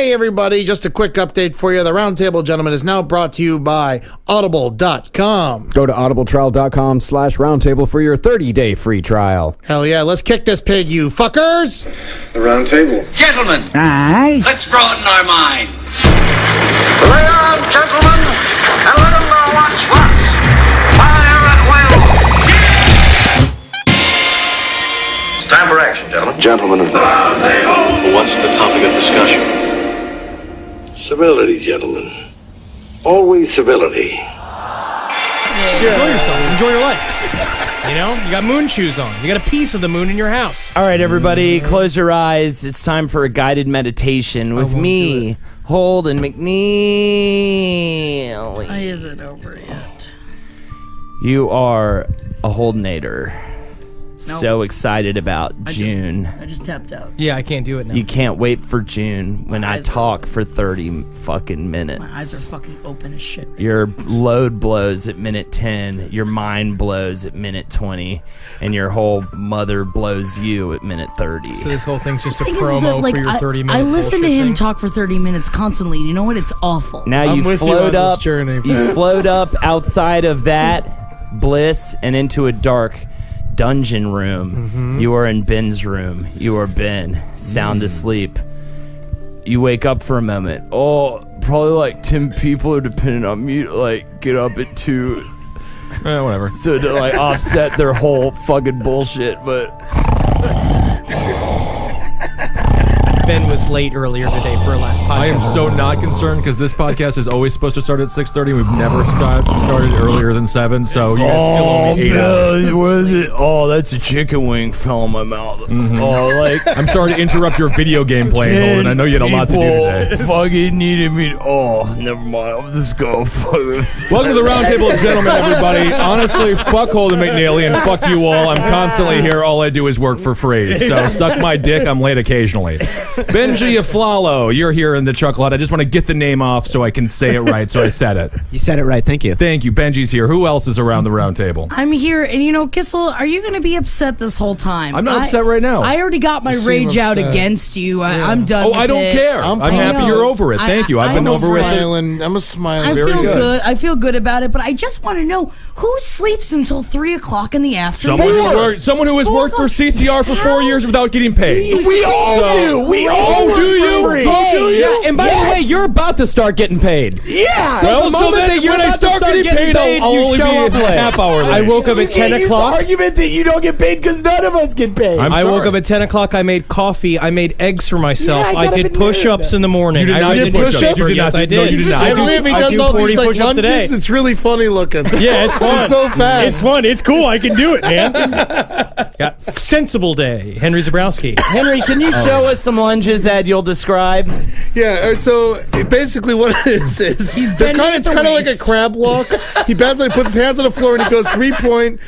Hey, everybody, just a quick update for you. The Roundtable Gentlemen is now brought to you by Audible.com. Go to audibletrial.com/roundtable for your 30-day free trial. Hell yeah, let's kick this pig, you fuckers! The Roundtable. Gentlemen, Aye. let's broaden our minds. Lay on, gentlemen, and let them know what's what. Fire at will. It's time for action, gentlemen. Gentlemen of the Roundtable. What's the topic of discussion? Civility, gentlemen. Always civility. Enjoy yourself. Enjoy your life. You know, you got moon shoes on. You got a piece of the moon in your house. All right, everybody, close your eyes. It's time for a guided meditation with me, Holden McNeely. Why is it over yet? You are a Holdenator. Nope. So excited about June. I just tapped out. Yeah, I can't do it now. You can't wait for June when I talk for 30 fucking minutes. My eyes are fucking open as shit. Your load blows at minute 10, your mind blows at minute 20, and your whole mother blows you at minute 30. So this whole thing's just a The thing is promo that, for your 30-minute I listen to him thing? talk for 30 minutes constantly. You know what? It's awful. Now I'm you with you float on this up, journey. you float up outside of that bliss and into a dark dungeon room. Mm-hmm. You are in Ben's room. You are Ben, sound asleep. You wake up for a moment. Oh, probably like 10 people are depending on me to like get up at 2. Whatever. So to like offset their whole fucking bullshit, but Ben was late earlier today for our last podcast. I am so not concerned because this podcast is always supposed to start at 6:30. We've never started earlier than 7, so you guys still owe me 8 hours. what is it? Oh, that's a chicken wing fell in my mouth. Oh, like I'm sorry to interrupt your video game playing, Holden. I know you had a lot to do today. Fucking needed me. Oh, never mind. I'm just going fucking. Welcome to the Roundtable of Gentlemen, everybody. Honestly, fuck Holden McNeely and fuck you all. I'm constantly here. All I do is work for free. So suck my dick. I'm late occasionally. Benji Aflalo, you're here in the Chuckle Hut. I just want to get the name off so I can say it right, so I said it. You said it right. Thank you. Thank you. Benji's here. Who else is around the round table? I'm here, and you know, Gissel, are you going to be upset this whole time? I'm not upset right now. I already got my You seem rage out upset. against you. I'm done. Oh, with I don't it. care. I'm happy you're over it. Thank you. I've been over with it. I'm a smiling. I Very feel good. good. I feel good about it, but I just want to know who sleeps until 3 o'clock in the afternoon. Someone who has worked for CCR for 4 years without getting paid. We all do. We all do you? Yeah, and by the way, you're about to start getting paid. Yeah. So the moment that you're when I about to start getting paid, I'll you only show be up late. half hour late. I woke up at 10 o'clock. Argument that you don't get paid because none of us get paid. I'm I woke sorry. up at 10 o'clock. I made coffee. I made eggs for myself. Yeah, I I got did up at push-ups noon. in the morning. You did I not did do push-ups. push-ups. You did Yes, not I do- no, did. you did not. I believe he I does do all 40 these like push-ups today. lunges. It's really funny looking. Yeah, it's fun. It's so fast. It's fun. It's cool. I can do it, man. Got sensible day. Henry Zebrowski. Henry, can you show us some lunges that you'll describe? Yeah, all right, so basically what it is He's they're bending at it's the kind of like a waist. crab walk. He bends on, he puts his hands on the floor, and he goes 3-point,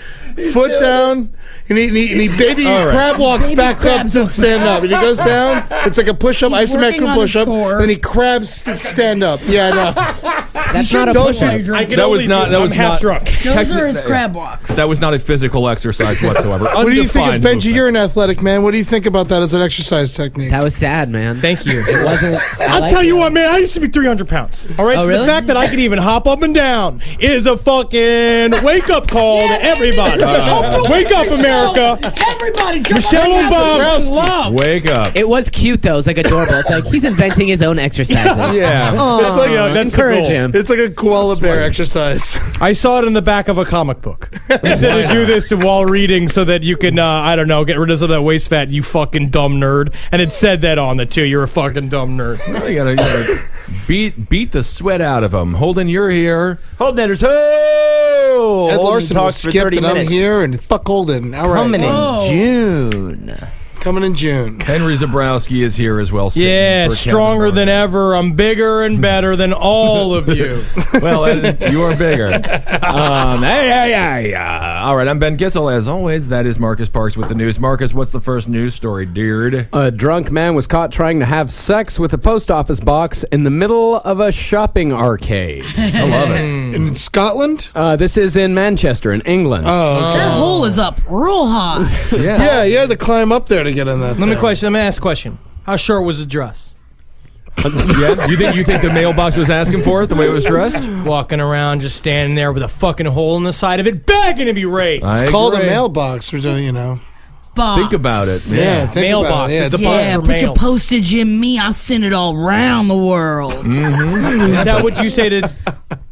foot down, and he crab walks Baby back crab up to stand up. And he goes down, it's like a push-up, He's working isometric on push-up, his core. then he crabs stand up. Yeah, no. That's not a Don't push-up. you? That was not. That was I'm half not. drunk. Those are his crab walks. That was not a physical exercise whatsoever. What do you think of Undefined Benji? movement. You're an athletic man. What do you think about that as an exercise technique? That was sad, man. Thank you. It wasn't. I'll tell you what, man. I used to be 300 pounds. All right, Oh, so really? the fact that I can even hop up and down is a fucking wake-up call to everybody. Wake up, America. Everybody, jump Michelle up and Obama. dance. Love. Wake up. It was cute though. It was like adorable. It's like he's inventing his own exercises. Yeah. It's like that's the encourage goal. him. It's like a koala bear exercise. I saw it in the back of a comic book. They said to do this while reading so that you can, I don't know, get rid of some of that waist fat, you fucking dumb nerd. And it said that on it too. You're a fucking dumb nerd. You gotta beat the sweat out of him. Holden, you're here. Holdenators, ho! Ed Holden Larson was talks for skipped, 30 and I'm minutes. here, and fuck Holden. All right. Coming in Oh. June. Coming in June. Henry Zebrowski is here as well. sitting Yeah, for stronger Kevin than ever. I'm bigger and better than all of you. Well, Ed, you are bigger. Hey. All right, I'm Ben Kissel. As always, that is Marcus Parks with the news. Marcus, what's the first news story, dude? A drunk man was caught trying to have sex with a post office box in the middle of a shopping arcade. I love it. In Scotland? This is in Manchester, in England. Oh, okay. That hole is up real high. Yeah, you had to climb up there to get in that. Let me ask a question. How short was the dress? Yeah, you think the mailbox was asking for it the way it was dressed? Walking around, just standing there with a fucking hole in the side of it, begging to be raped. It's called a mailbox, you know. Box. Think about it. Yeah, think mailbox. about it. Yeah, it's a box for put mails. your postage in me. I send it all around the world. Is that what you say to?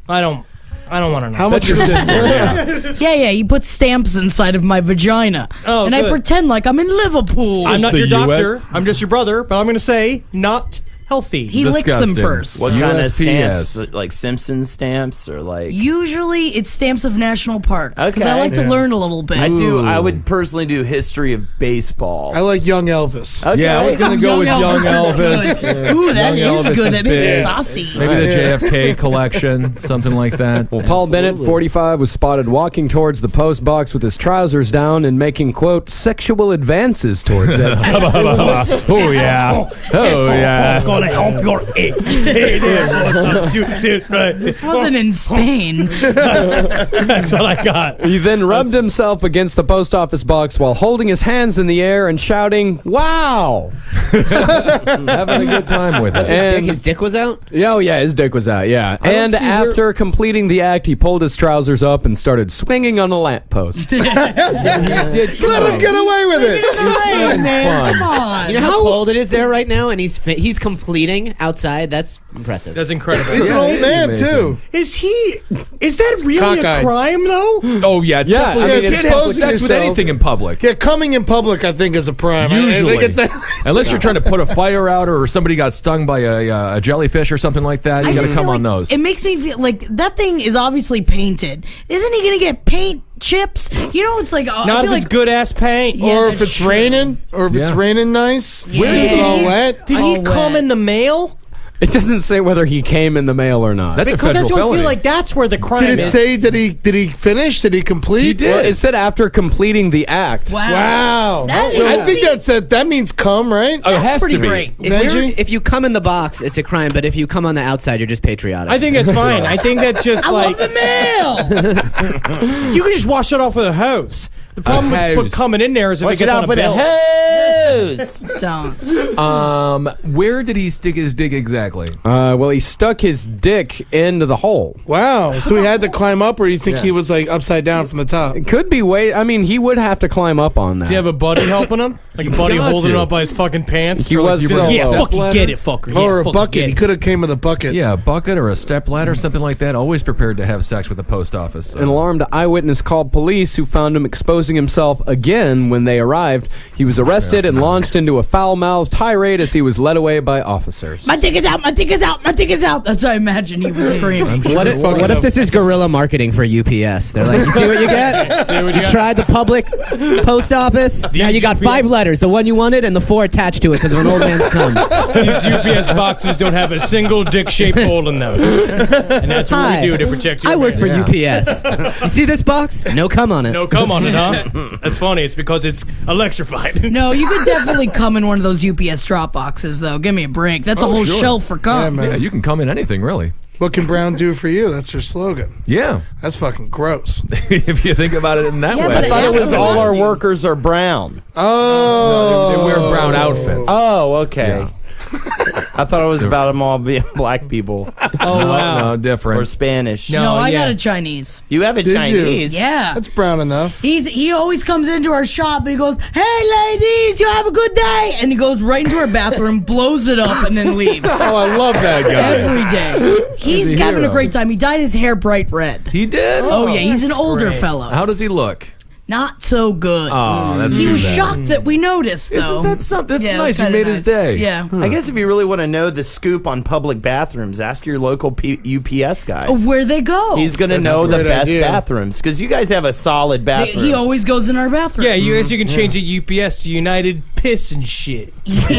I don't want to know. How much is this? Yeah. You put stamps inside of my vagina, and I good. pretend like I'm in Liverpool. I'm not The your US doctor. I'm just your brother. But I'm going to say not healthy. He licks them Disgusting. first. What kind of USPS. stamps? Like Simpsons stamps or like? Usually, it's stamps of national parks because I Okay. like to learn a little bit. I would personally do history of baseball. I like Young Elvis. Okay. Yeah, I was going to go with Young Elvis. Good. Ooh, that Young is Elvis good. is That makes big. it saucy. Maybe the JFK collection, something like that. Well, Paul Bennett, 45, was spotted walking towards the post box with his trousers down and making, quote, sexual advances towards it. Oh, yeah. Oh, yeah. Gonna help your ex. This wasn't in Spain. That's what I got. He then rubbed himself against the post office box while holding his hands in the air and shouting, "Wow!" Having a good time with it. And- His dick was out? Oh, yeah, his dick was out, yeah. And see where- after completing the act, he pulled his trousers up and started swinging on a lamppost. Let him get away with it. Hey, man, come on. You know how cold it is there right now, and he's completing outside. That's impressive. That's incredible. He's an old man, amazing. too. Is that really Cockeyed. a crime though? Oh, yeah. It's Yeah, definitely- I mean, it's it's sex exposing with yourself. anything in public. Yeah, coming in public, I think, is a crime. I Usually. think it's Unless you're trying to put a fire out or somebody got stung by a jellyfish or something like that, you I got to just come feel on like those. It makes me feel like that thing is obviously painted. Isn't he gonna get paint chips? You know, it's like I Not feel if it's like, good ass paint. Yeah, or if that's it's true. raining, or if it's Yeah. raining nice. Yeah. Is it all wet? Did he All come wet. in the mail? It doesn't say whether he came in the mail or not. That's a Because federal that's what I felony. feel like. That's where the crime Did it is. say did he finish? Did he complete? He did. Well, it said after completing the act. Wow. Wow. That I is- think that means come, right? Oh, it has pretty to be. great. Benji? If you come in the box, it's a crime. But if you come on the outside, you're just patriotic. I think that's fine. I think that's just I like love the mail. you can just wash it off with a hose. The problem with hose. coming in there is if Wash it gets it on off a with a bill. hose. Don't. Where did he stick his dick exactly? Well, he stuck his dick into the hole. Wow. So he had to climb up, or you think he was like upside down from the top? It could be I mean, he would have to climb up on that. Do you have a buddy helping him? Like a buddy got holding to. him up by his fucking pants? He was He's solo. like, yeah, fucking Stepladder? get it, fucker. Yeah, Or a fucking bucket. get He it. could have came with a bucket. Yeah, a bucket or a step ladder, something like that. Always prepared to have sex with the post office. An alarmed eyewitness called police, who found him exposing himself again when they arrived. He was arrested and launched into a foul-mouthed tirade as he was led away by officers. My dick is out. My dick is out. My dick is out. That's what I imagine he was screaming. What if this is guerrilla marketing for UPS? They're like, you see what you get? You tried the public post office. Now you got 5 letters, the one you wanted and the 4 attached to it because of an old man's cum. These UPS boxes don't have a single dick-shaped hole in them. And that's what Hi, we do to protect you. I work for UPS. You see this box? No cum on it. No, come on it, huh? That's funny. It's because it's electrified. No, you could definitely come in one of those UPS drop boxes, though. Give me a break. That's a whole sure. shelf for Yeah, cum. man. Yeah, you can come in anything, really. What can Brown do for you? That's their slogan. Yeah. That's fucking gross. If you think about it in that Yeah, way. but I thought it was Absolutely. all our workers are brown. Oh. They wear brown outfits. Oh, okay. I thought it was about them all being black people Oh, wow. No, different. or Spanish. No, I yeah. got a Chinese. You have a Did you? Chinese. Yeah. That's brown enough. He always comes into our shop and he goes, "Hey ladies, you have a good day," and he goes right into our bathroom, blows it up, and then leaves. Oh, I love that guy. Every day. He's a having a hero. great time. He dyed his hair bright red. He did? Oh yeah, he's an older great. fellow. How does he look? Not so good. Oh, that's he too was bad. shocked that we noticed, though. Isn't that something? That's Yeah, it nice. was You kinda made his nice. day. Yeah. I guess if you really want to know the scoop on public bathrooms, ask your local UPS guy. Where they go. He's going to That's know a the great best idea. bathrooms because you guys have a solid bathroom. He always goes in our bathroom. Yeah, you guys, you can change the UPS to United Piss and shit. Yeah.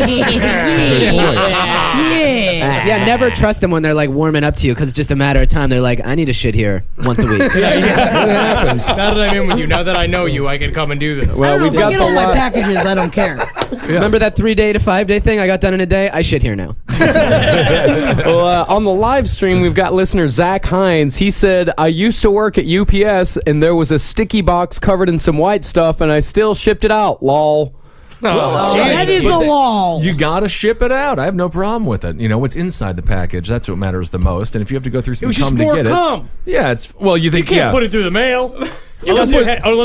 Yeah, never trust them when they're like warming up to you because it's just a matter of time. They're like, I need a shit here once a week. Now that I'm in with you, now that I know you, I can come and do this. I don't know, we've if I got get the all my lot- packages, I don't care. Remember that 3-day to 5-day thing I got done in a day? I shit here now. Well, on the live stream, we've got listener Zach Hines. He said, I used to work at UPS, and there was a sticky box covered in some white stuff, and I still shipped it out, lol. That is a law. You gotta ship it out. I have no problem with it. You know what's inside the package. That's what matters the most. And if you have to go through some was just cum to more get cum. it, yeah, it's you think You can't put it through the mail. Unless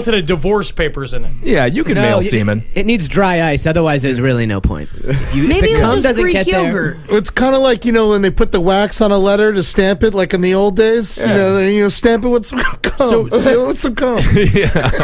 it had divorce papers in it. Yeah, you can mail semen. It needs dry ice, otherwise there's really no point. Maybe the it cum was just doesn't Greek get yogurt. It's kind of like, when they put the wax on a letter to stamp it, like in the old days. They, stamp it with some cum. Seal it with some cum.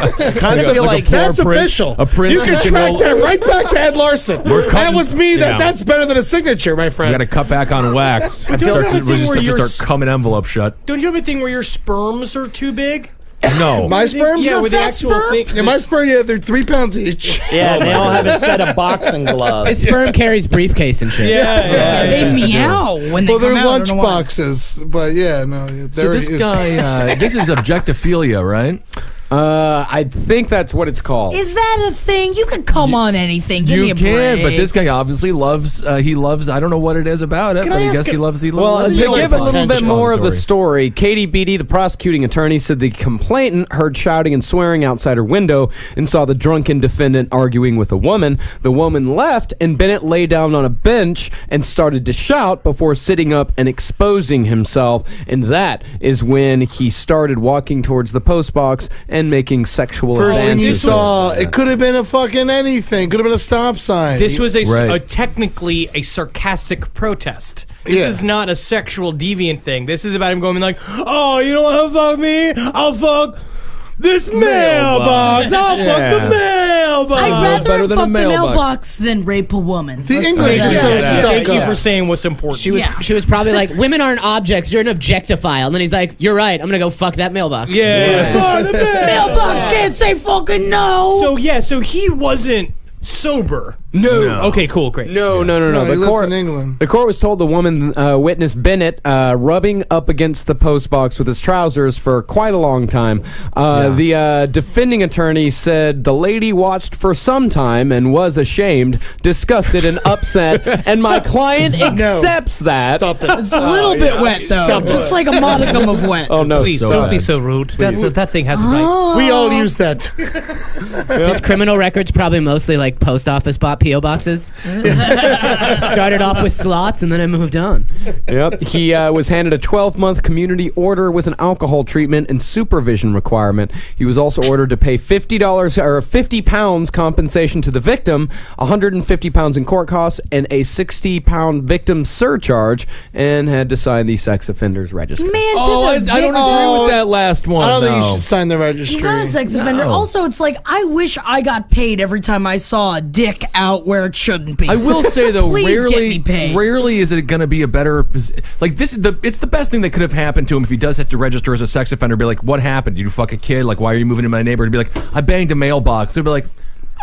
That's official. A prince you can track that right back to Ed Larson. That was me. That's better than a signature, my friend. You got to cut back on wax. Start coming envelope shut. Don't you have a thing where your sperms are too big? No. My sperms? Yeah, with the actual thing. Yeah, my sperm, they're 3 pounds each. Yeah, they all have a set of boxing gloves. His sperm carries briefcase and shit. Yeah. They meow when they Well, they're come out. lunch boxes, but So this guy, this is objectophilia, right? I think that's what it's called. Is that a thing? You can come on anything. Give me a break. But this guy obviously loves. He loves. I don't know what it is about it, but I guess he loves the. Well, to give a little bit more of the story, Katie Beatty, the prosecuting attorney, said the complainant heard shouting and swearing outside her window and saw the drunken defendant arguing with a woman. The woman left, and Bennett lay down on a bench and started to shout before sitting up and exposing himself. And that is when he started walking towards the postbox and making sexual First thing you advances. saw, it could have been a fucking anything. Could have been a stop sign. This was a technically a sarcastic protest. This is not a sexual deviant thing. This is about him going like, oh, you don't want to fuck me? I'll fuck this mailbox. I'll fuck the mailbox. I'd rather better than a fuck the mailbox. mailbox than rape a woman. The English is so stuck Thank you up. for saying what's important. She was probably like, women aren't objects, you're an objectophile. And then he's like, you're right, I'm gonna go fuck that mailbox. Fuck the Mailbox can't say fucking no. So he wasn't sober. No. Okay, cool, great. No. he lives in England. The court was told the woman witnessed Bennett rubbing up against the postbox with his trousers for quite a long time. The defending attorney said the lady watched for some time and was ashamed, disgusted, and upset, and my client accepts that. Stop it. It's a little bit wet, though. Just like a modicum of wet. Oh, no. Please, don't be so rude. That thing has a bite. We all use that. His criminal record's probably mostly like post office bot P.O. boxes. Started off with slots and then I moved on. Yep. He was handed a 12-month community order with an alcohol treatment and supervision requirement. He was also ordered to pay $50 or 50 pounds compensation to the victim, 150 pounds in court costs, and a 60-pound victim surcharge, and had to sign the sex offenders register. I don't agree with that last one. I don't think you should sign the registry. He's not a sex offender. Also, it's like, I wish I got paid every time I saw a dick out where it shouldn't be. I will say though, Please get me paid. rarely is it going to be a better. Like this is it's the best thing that could have happened to him if he does have to register as a sex offender. Be like, what happened? Did you fuck a kid? Like, why are you moving in my neighborhood? Be like, I banged a mailbox. They'd be like,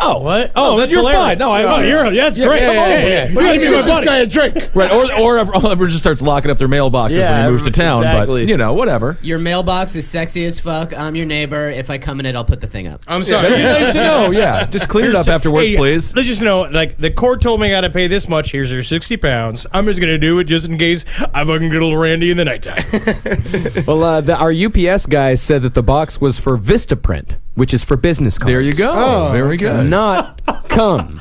oh, What? Oh, that's you're hilarious. fine. That's great. yeah. Let's give this guy a drink. Right, or everyone just starts locking up their mailboxes when he moves to town. exactly. But whatever. Your mailbox is sexy as fuck. I'm your neighbor. If I come in it, I'll put the thing up. I'm sorry. That'd be nice to know. Yeah, just clean it up afterwards, Hey, please. Let's just know, like, the court told me I got to pay this much. Here's your 60 pounds. I'm just going to do it just in case I fucking get a little randy in the nighttime. Well, our UPS guy said that the box was for Vistaprint, which is for business cards. There you go. Oh, Very good. Not cum.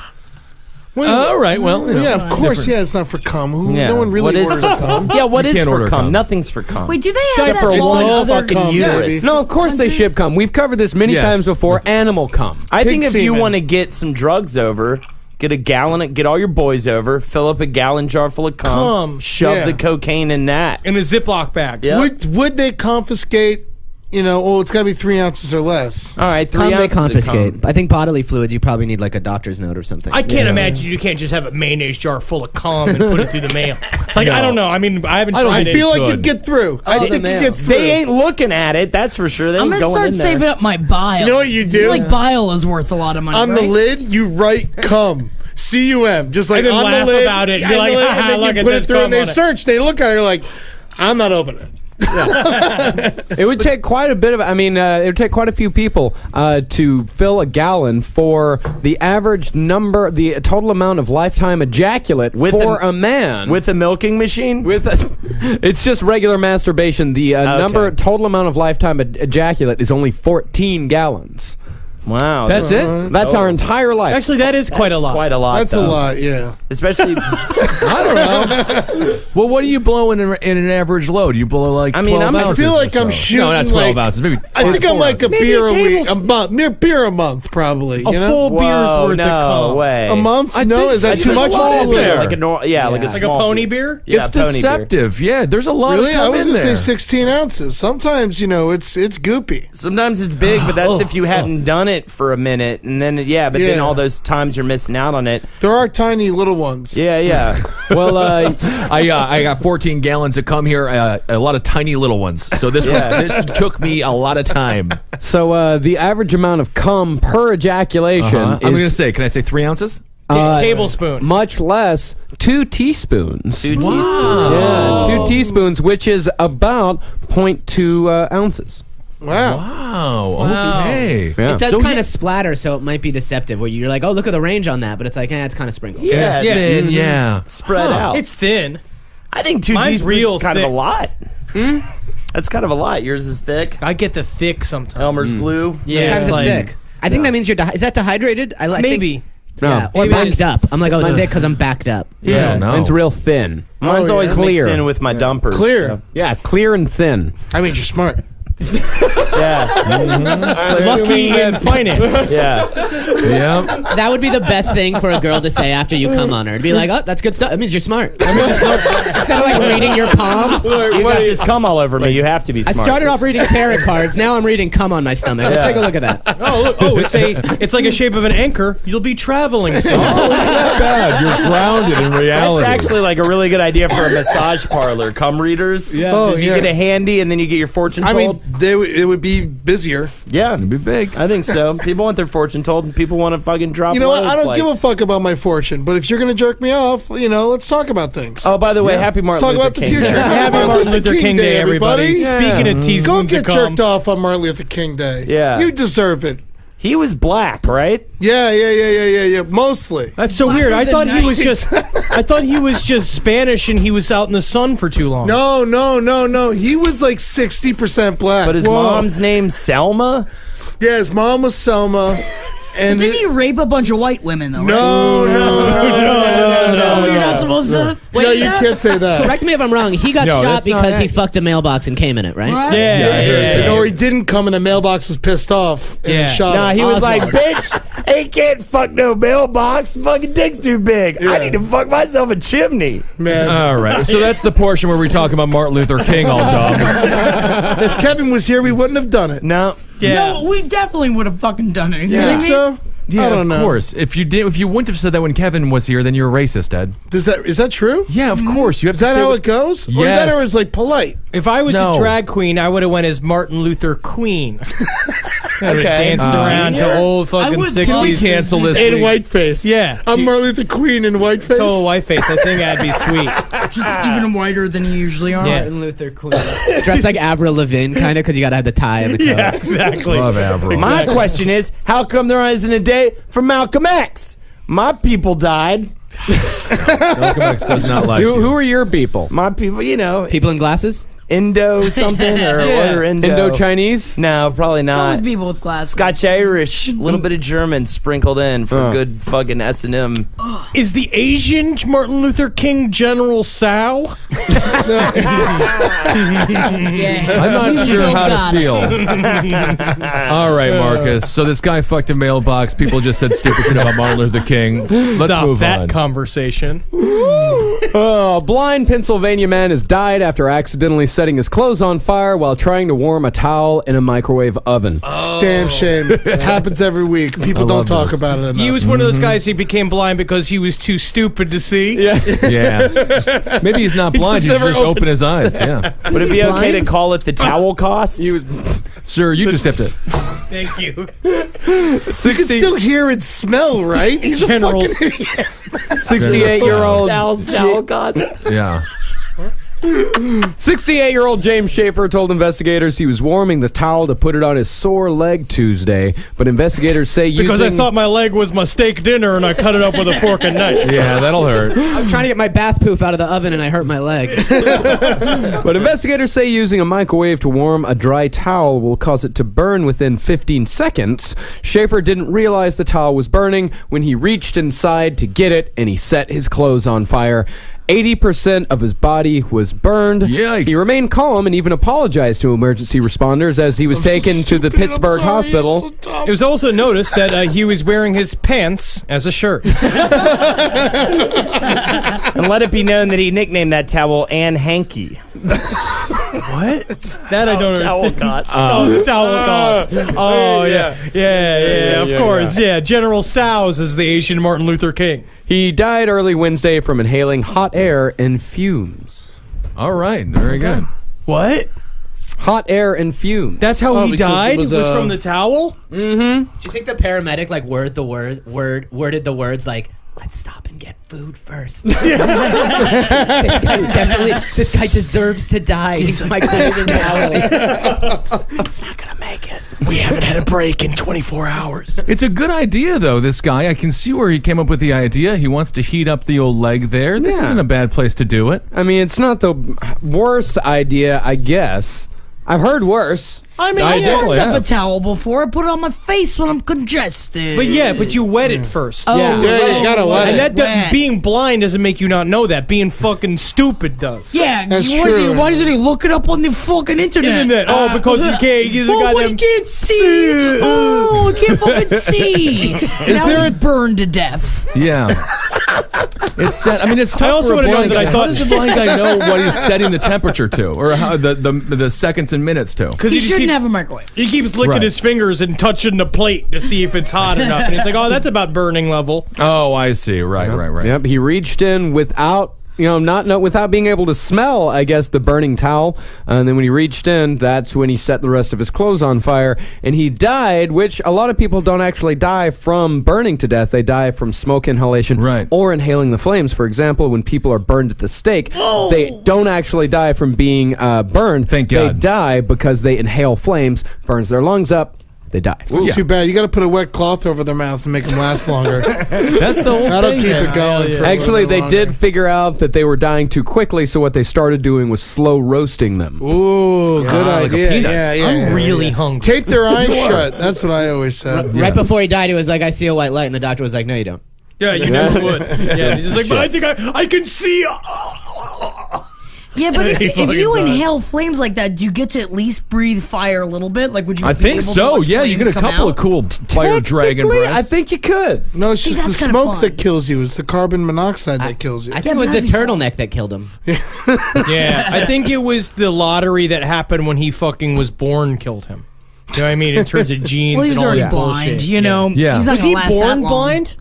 All right. Well, Yeah, of course. Yeah, it's not for cum. No one really What is- orders cum. Yeah, what is can't for order cum? cum. Nothing's for cum. Wait, do they have Except that for in one other fucking cum, uterus. baby. No, of course they ship cum. We've covered this many Yes. times before. Animal cum. I think if you semen. want to get some drugs over, get all your boys over, fill up a gallon jar full of cum, shove Yeah. the cocaine in that. In a Ziploc bag. Yeah. Would they confiscate? It's got to be 3 ounces or less. All right, 3 Cum they ounces of confiscate. cum. I think bodily fluids, you probably need like a doctor's note or something. I can't imagine you can't just have a mayonnaise jar full of cum and put it through the mail. Like, I don't know. I mean, I haven't I don't tried I it. feel like good. it'd get through. I think it gets through. They ain't looking at it, that's for sure. They I'm ain't going to going start in there. saving up my bile. You know what you do? I feel like bile is worth a lot of money, On right? the lid, you write cum. C-U-M. Just like And then on laugh the lid. about it. Yeah, Be on like, the lid, "Ha ha, and then look, you it put it says through cum and they on it." search. They look at it. You're like, I'm not opening it. It would take quite a bit of. It would take quite a few people to fill a gallon for the average number, the total amount of lifetime ejaculate for a man. With a milking machine? It's just regular masturbation. The total amount of lifetime ejaculate is only 14 gallons. Wow. That's it? That's our entire life. Actually, that is quite a lot. Quite a lot. That's a lot, yeah. Especially. I don't know. Well, what do you blow in an average load? Do you blow like 12 ounces? I feel like or I'm so? shooting. No, not 12 ounces. Maybe. I think I'm like a Maybe beer a a week, tablespoon. beer a month, probably. A full beer's worth of cum. way. A month? I No, think is that so. too much? Small or too beer. little? Like a Like a small pony beer? Yeah, It's pony beer. deceptive. Yeah, there's a lot Really? of I cum was in gonna say there. 16 ounces. Sometimes, it's goopy. Sometimes it's big, but that's if you hadn't done it for a minute, and then then all those times you're missing out on it. There are tiny little ones. Yeah. Well, I got 14 gallons of cum here, a lot of tiny little ones. So this took me a lot of time. so the average amount of cum per ejaculation I'm going to is say, can I say 3 ounces? Tablespoon. much less 2 teaspoons. 2 teaspoons. Yeah, 2 teaspoons, which is about 0.2 ounces. Wow. Okay. Yeah. It does So kind of splatter, so it might be deceptive. Where you're like, oh, look at the range on that, but it's like, it's kind of sprinkled. Yeah. Yeah. Spread out. It's thin. I think 2 Mine's teaspoons real is kind of thick. a lot. That's kind of a lot. Yours is thick. I get the thick sometimes. Elmer's glue. Yeah, Sometimes it's like- thick. I think that means you're. Is that dehydrated? I Maybe. Think, yeah, or Maybe backed it's- up. I'm like, oh, it's thick because I'm backed up. Yeah. No. It's real thin. Mine's always Clear. mixed in with my dumpers. Clear. so- Yeah, clear and thin. I mean, you're smart. Yeah. Lucky in finance. Yeah. Yeah. That would be the best thing for a girl to say after you come on her. To be like, oh, that's good stuff. That means you're smart. Instead of like reading your palm. You got this cum all over me. You have to be I smart. started off reading tarot cards. Now I'm reading cum on my stomach. Let's take a look at that. Oh, look. Oh, it's like a shape of an anchor. You'll be traveling soon. Not bad. You're grounded in reality. That's actually like a really good idea for a massage parlor. Cum readers. Yeah. Oh, You yeah. get a handy and then you get your fortune I told. mean, it would be busier. Yeah. It'd be big. I think so. People want their fortune told, and people want to fucking drop. You know what? loads, I don't like- give a fuck about my fortune, but if you're going to jerk me off, let's talk about things. Oh, by the way, happy Let's Martin talk Luther about the King future. Day. Happy Martin Luther King Day, everybody. Speaking of teaspoons Go of get cum. jerked off on Martin Luther King Day. Yeah. You deserve it. He was black, right? Yeah. Mostly. That's so weird. I thought he was just Spanish and he was out in the sun for too long. No. He was like 60% black. But his mom's name Selma. Yeah, his mom was Selma. And Didn't he rape a bunch of white women, though? No. You're not supposed to. No, you can't say that. Correct me if I'm wrong. He got No, shot that's not because he accurate. fucked a mailbox and came in it, right? Right? Yeah. Or he didn't come and the mailbox was pissed off and Yeah. he shot Nah, him. he was like, bitch, he can't fuck no mailbox. Fucking dick's too big. I need to fuck myself a chimney. Man, All right. So that's the portion where we talk about Martin Luther King all dumb. if Kevin was here, we wouldn't have done it. No. Yeah. No, we definitely would have fucking done it. You think so? Yeah, I don't know. of course. If you wouldn't have said that when Kevin was here, then you're a racist, Ed. Is that true? Yeah, of course. You have Is to that say how what- it goes? Or Yes. that was like polite? If I was No. a drag queen, I would have went as Martin Luther Queen. Okay. Danced around to old fucking would 60s. cancel this. In whiteface. Yeah. I'm Martin Luther Queen in whiteface. Total whiteface. I think that'd be sweet. Just even whiter than you usually are. Yeah. Martin Luther Queen. Dressed like Avril Lavigne, kind of, because you got to have the tie and the coat. Yeah, exactly. Love Avril. My question is, how come there isn't a day for Malcolm X? My people died. Malcolm X does not like Who you. are your people? My people, People in glasses? Indo something or what? Or Indo? Indo-Chinese? No, probably Go not. with people with glasses. Scotch Irish, a little bit of German sprinkled in for good fucking S&M. Is the Asian Martin Luther King General Sow? Yeah. I'm not sure how got to it. feel. All right, Marcus. So this guy fucked a mailbox. People just said stupid shit about Martin Luther King. Let's Stop move that on. conversation. A blind Pennsylvania man has died after accidentally setting his clothes on fire while trying to warm a towel in a microwave oven. Damn shame. It happens every week. People don't love talk this. about it enough. He was one of those guys who became blind because he was too stupid to see. Yeah. Yeah. Maybe he's not blind. He just should never just open his eyes. Yeah. Would it be okay to call it the towel cost? Sir, you just have to. Thank you. You can still hear and smell, right? He's General- a fucking idiot. 68-year-old Towel cost. Yeah. 68-year-old James Schaefer told investigators he was warming the towel to put it on his sore leg Tuesday, but investigators say because I thought my leg was my steak dinner and I cut it up with a fork and knife. Yeah, that'll hurt. I was trying to get my bath poof out of the oven and I hurt my leg. But investigators say using a microwave to warm a dry towel will cause it to burn within 15 seconds. Schaefer didn't realize the towel was burning when he reached inside to get it, and he set his clothes on fire. 80% of his body was burned. Yikes. He remained calm and even apologized to emergency responders as he was taken to the Pittsburgh hospital. It was also noticed that he was wearing his pants as a shirt. And let it be known that he nicknamed that towel Ann Hanky. What? That I don't understand. Cost. Towel cost. Oh, yeah. Of course. Yeah. General Sows is the Asian Martin Luther King. He died early Wednesday from inhaling hot air and fumes. All right, very good. What? Hot air and fumes. That's how he died? Was from the towel? Mm-hmm. Do you think the paramedic worded the words like, "Let's stop and get food first"? This guy deserves to die. He's my golden hour. It's not gonna make it. We haven't had a break in 24 hours. It's a good idea, though, this guy. I can see where he came up with the idea. He wants to heat up the old leg there. This isn't a bad place to do it. I mean, it's not the worst idea, I guess. I've heard worse. I mean, I warmed up a towel before. I put it on my face when I'm congested. But you wet it first. Oh, yeah, you gotta wet it. And that being blind doesn't make you not know that. Being fucking stupid does. Yeah, that's true. Why doesn't he look it up on the fucking internet? Because he can't. He's he can't see. Oh, he can't fucking see. Is there burned to death? Yeah. It's set. I mean, it's tough. I also for a want to know blind that guy. How does a blind guy know what he's setting the temperature to, or how the seconds and minutes to? Because he shouldn't have a microwave. He keeps licking his fingers and touching the plate to see if it's hot enough, and he's like, "Oh, that's about burning level." Oh, I see. Right. Yep. He reached in without. Without being able to smell, I guess, the burning towel. And then when he reached in, that's when he set the rest of his clothes on fire. And he died, which a lot of people don't actually die from burning to death. They die from smoke inhalation or inhaling the flames. For example, when people are burned at the stake, they don't actually die from being burned. Thank God. They die because they inhale flames, burns their lungs up. They die. It's too bad. You got to put a wet cloth over their mouth to make them last longer. That's the whole That'll thing. keep it going. Actually, they did figure out that they were dying too quickly, so what they started doing was slow roasting them. Ooh, good idea. Yeah, I'm really hungry. Tape their eyes shut. That's what I always said. Right before he died, he was like, "I see a white light," and the doctor was like, "No, you don't." Yeah, you never would. Yeah, he's just like, "But I think I can see." Yeah, but if you inhale flames like that, do you get to at least breathe fire a little bit? Like, would you? I think so. Yeah, you get a couple of cool fire dragon breaths. I think you could. No, it's just the smoke that kills you. It's the carbon monoxide that kills you. I think it was the turtleneck that killed him. Yeah, I think it was the lottery that happened when he fucking was born killed him. You know what I mean? In terms of genes and all that blind, bullshit. you know. Yeah. He's not Was he gonna last born that long. blind?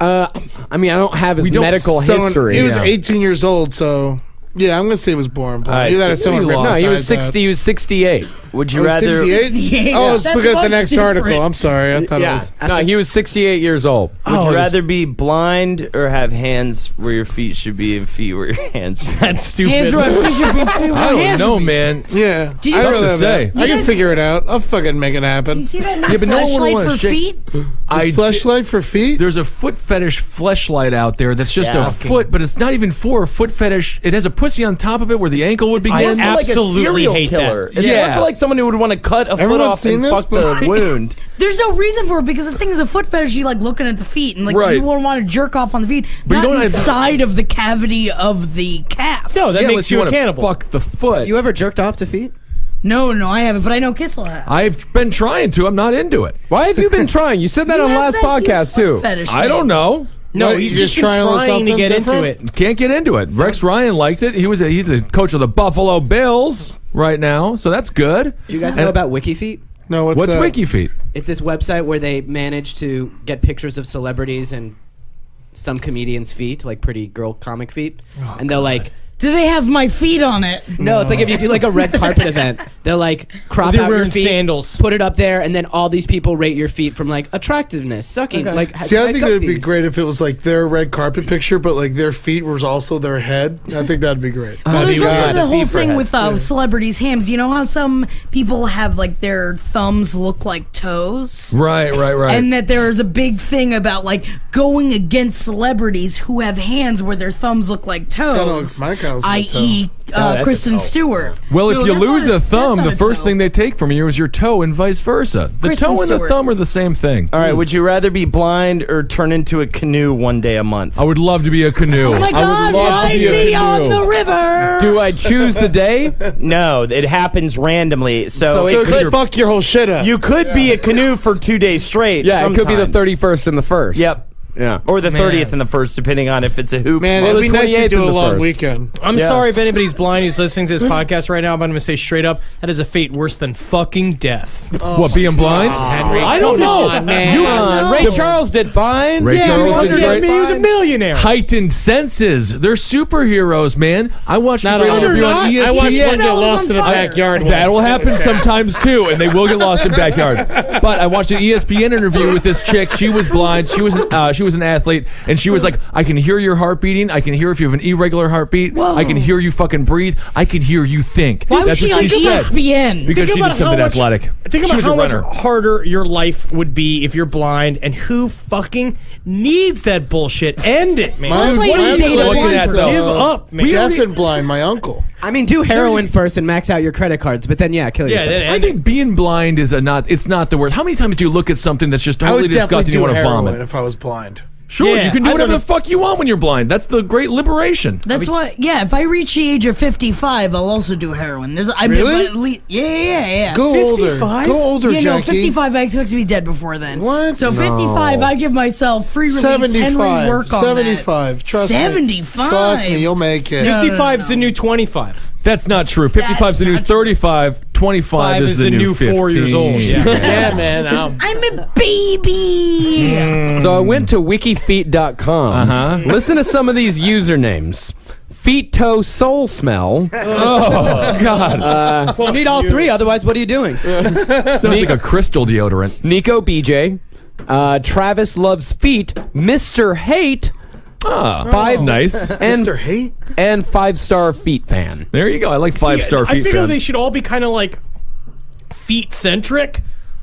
I mean, I don't have his medical history. He was 18 years old, so... Yeah, I'm gonna say he was born blind. No, he was 60. He was 68. Would you rather? 68? Oh, let's look at the next article. I'm sorry, I thought it was. No, he was 68 years old. Would you rather be blind or have hands where your feet should be and feet where your hands should be? That's stupid. Hands where my feet should be. I don't know, man. Yeah, you I'd guys- rather have say. that. I can figure it out. I'll fucking make it happen. You see that Yeah, but no one would flashlight wanna for shake- feet? Fleshlight for feet? There's a foot fetish fleshlight out there that's just a Fucking- foot, but it's not even for a foot fetish. It has a pussy on top of it where the ankle would begin. I absolutely serial hate killer. that. It's Yeah. more for like someone who would want to cut a foot Everyone's off seen and this, fuck the but- wound. There's no reason for it because the thing is a foot fetish. You like looking at the feet and like Right. you won't want to jerk off on the feet, But you not don't have- inside of the cavity of the calf. No, that Yeah, makes unless you a wanna cannibal. Fuck the foot. You ever jerked off to feet? No, I haven't, but I know Gissel has. I've been trying to. I'm not into it. Why have you been trying? You said that He on has last that huge podcast, foot too. fetish I don't thing. know. No, What, he's you just just trying a little trying to something get into different? it. Can't get into it. Rex Ryan likes it. He's the coach of the Buffalo Bills right now, so that's good. Do you guys know about WikiFeet? No, What's that? WikiFeet? It's this website where they manage to get pictures of celebrities and some comedians' feet, like pretty girl comic feet, and they'll like Do they have my feet on it? No, it's like if you do like a red carpet event, they'll like crop They're out your wearing feet, sandals. put it up there, and then all these people rate your feet from like attractiveness, sucking. Okay. Like, See, I think suck it would be these? great if it was like their red carpet picture, but like their feet was also their head. I think that'd be great. Well, there's also the whole feet for thing head. with celebrities' hams. You know how some people have like their thumbs look like toes? Right. And that there's a big thing about like going against celebrities who have hands where their thumbs look like toes. My cows look i.e. Kristen Stewart. Well, if No, you that's lose not a thumb, that's the not first toe. thing they take from you is your toe, and vice versa. The Kristen toe and the Stewart. thumb are the same thing. All right, would you rather be blind or turn into a canoe one day a month? I would love to be a canoe. Oh my God, ride me on the river. Do I choose the day? No, it happens randomly. So So it could fuck your whole shit up. you could be a canoe for 2 days straight. Yeah, it could be the sometimes. 31st and the 1st. Yep. Yeah. Or the 30th and the 1st, depending on if it's a hoop. Man, Well, it'd the be nice to 28th do and a the long first. weekend. I'm sorry if anybody's blind who's listening to this podcast right now, but I'm going to say straight up, that is a fate worse than fucking death. What, being blind? I don't know. Ray Charles did fine. Ray Charles did great. He was a millionaire. Heightened senses. They're superheroes, man. I watched a Not great all. interview on ESPN. I watched one get lost in a backyard. That'll happen sometimes too, and they will get lost in backyards. But I watched an ESPN interview with this chick. She was blind. She was an athlete, and she was like, "I can hear your heart beating. I can hear if you have an irregular heartbeat. Whoa. I can hear you fucking breathe. I can hear you think." Why was That's she what on she said. ESPN? Because she did something athletic. Think She about was a how much runner. harder your life would be if you're blind, and who fucking needs that bullshit? End it, man. That's why you my date a uncle blind is, person. Give up, man. Deaf and blind, my uncle. I mean, do heroin first and max out your credit cards, but then kill Yeah, yourself. then I end it. think being blind is it's not the word. How many times do you look at something that's just I totally would definitely disgusting? You do want to heroin vomit? if I was blind. Sure, Yeah, you can do I whatever don't the fuck you want when you're blind. That's the great liberation. That's why, if I reach the age of 55, I'll also do heroin. Really? Yeah. Go 55? older. Go older, Yeah, no, Jackie. 55, I expect to be dead before then. What? So 55, I give myself free release 75. Henry work on 75. that. Trust me. 75. Trust me, you'll make it. 55's the new 25. That's not true. 55 is the new not true. 35. 25 is the new 4 years 15. old. Yeah. Yeah, man. I'm a baby. So I went to wikifeet.com. Listen to some of these usernames. Feet toe soul smell. Oh, God. You need all three, otherwise, what are you doing? Sounds like a crystal deodorant. Nico BJ. Travis loves feet. Mr. Hate. That's nice. And Mr. Hate? and 5-star feet fan. There you go. I like 5-star I feet figure fan. they should all be kind of like feet-centric.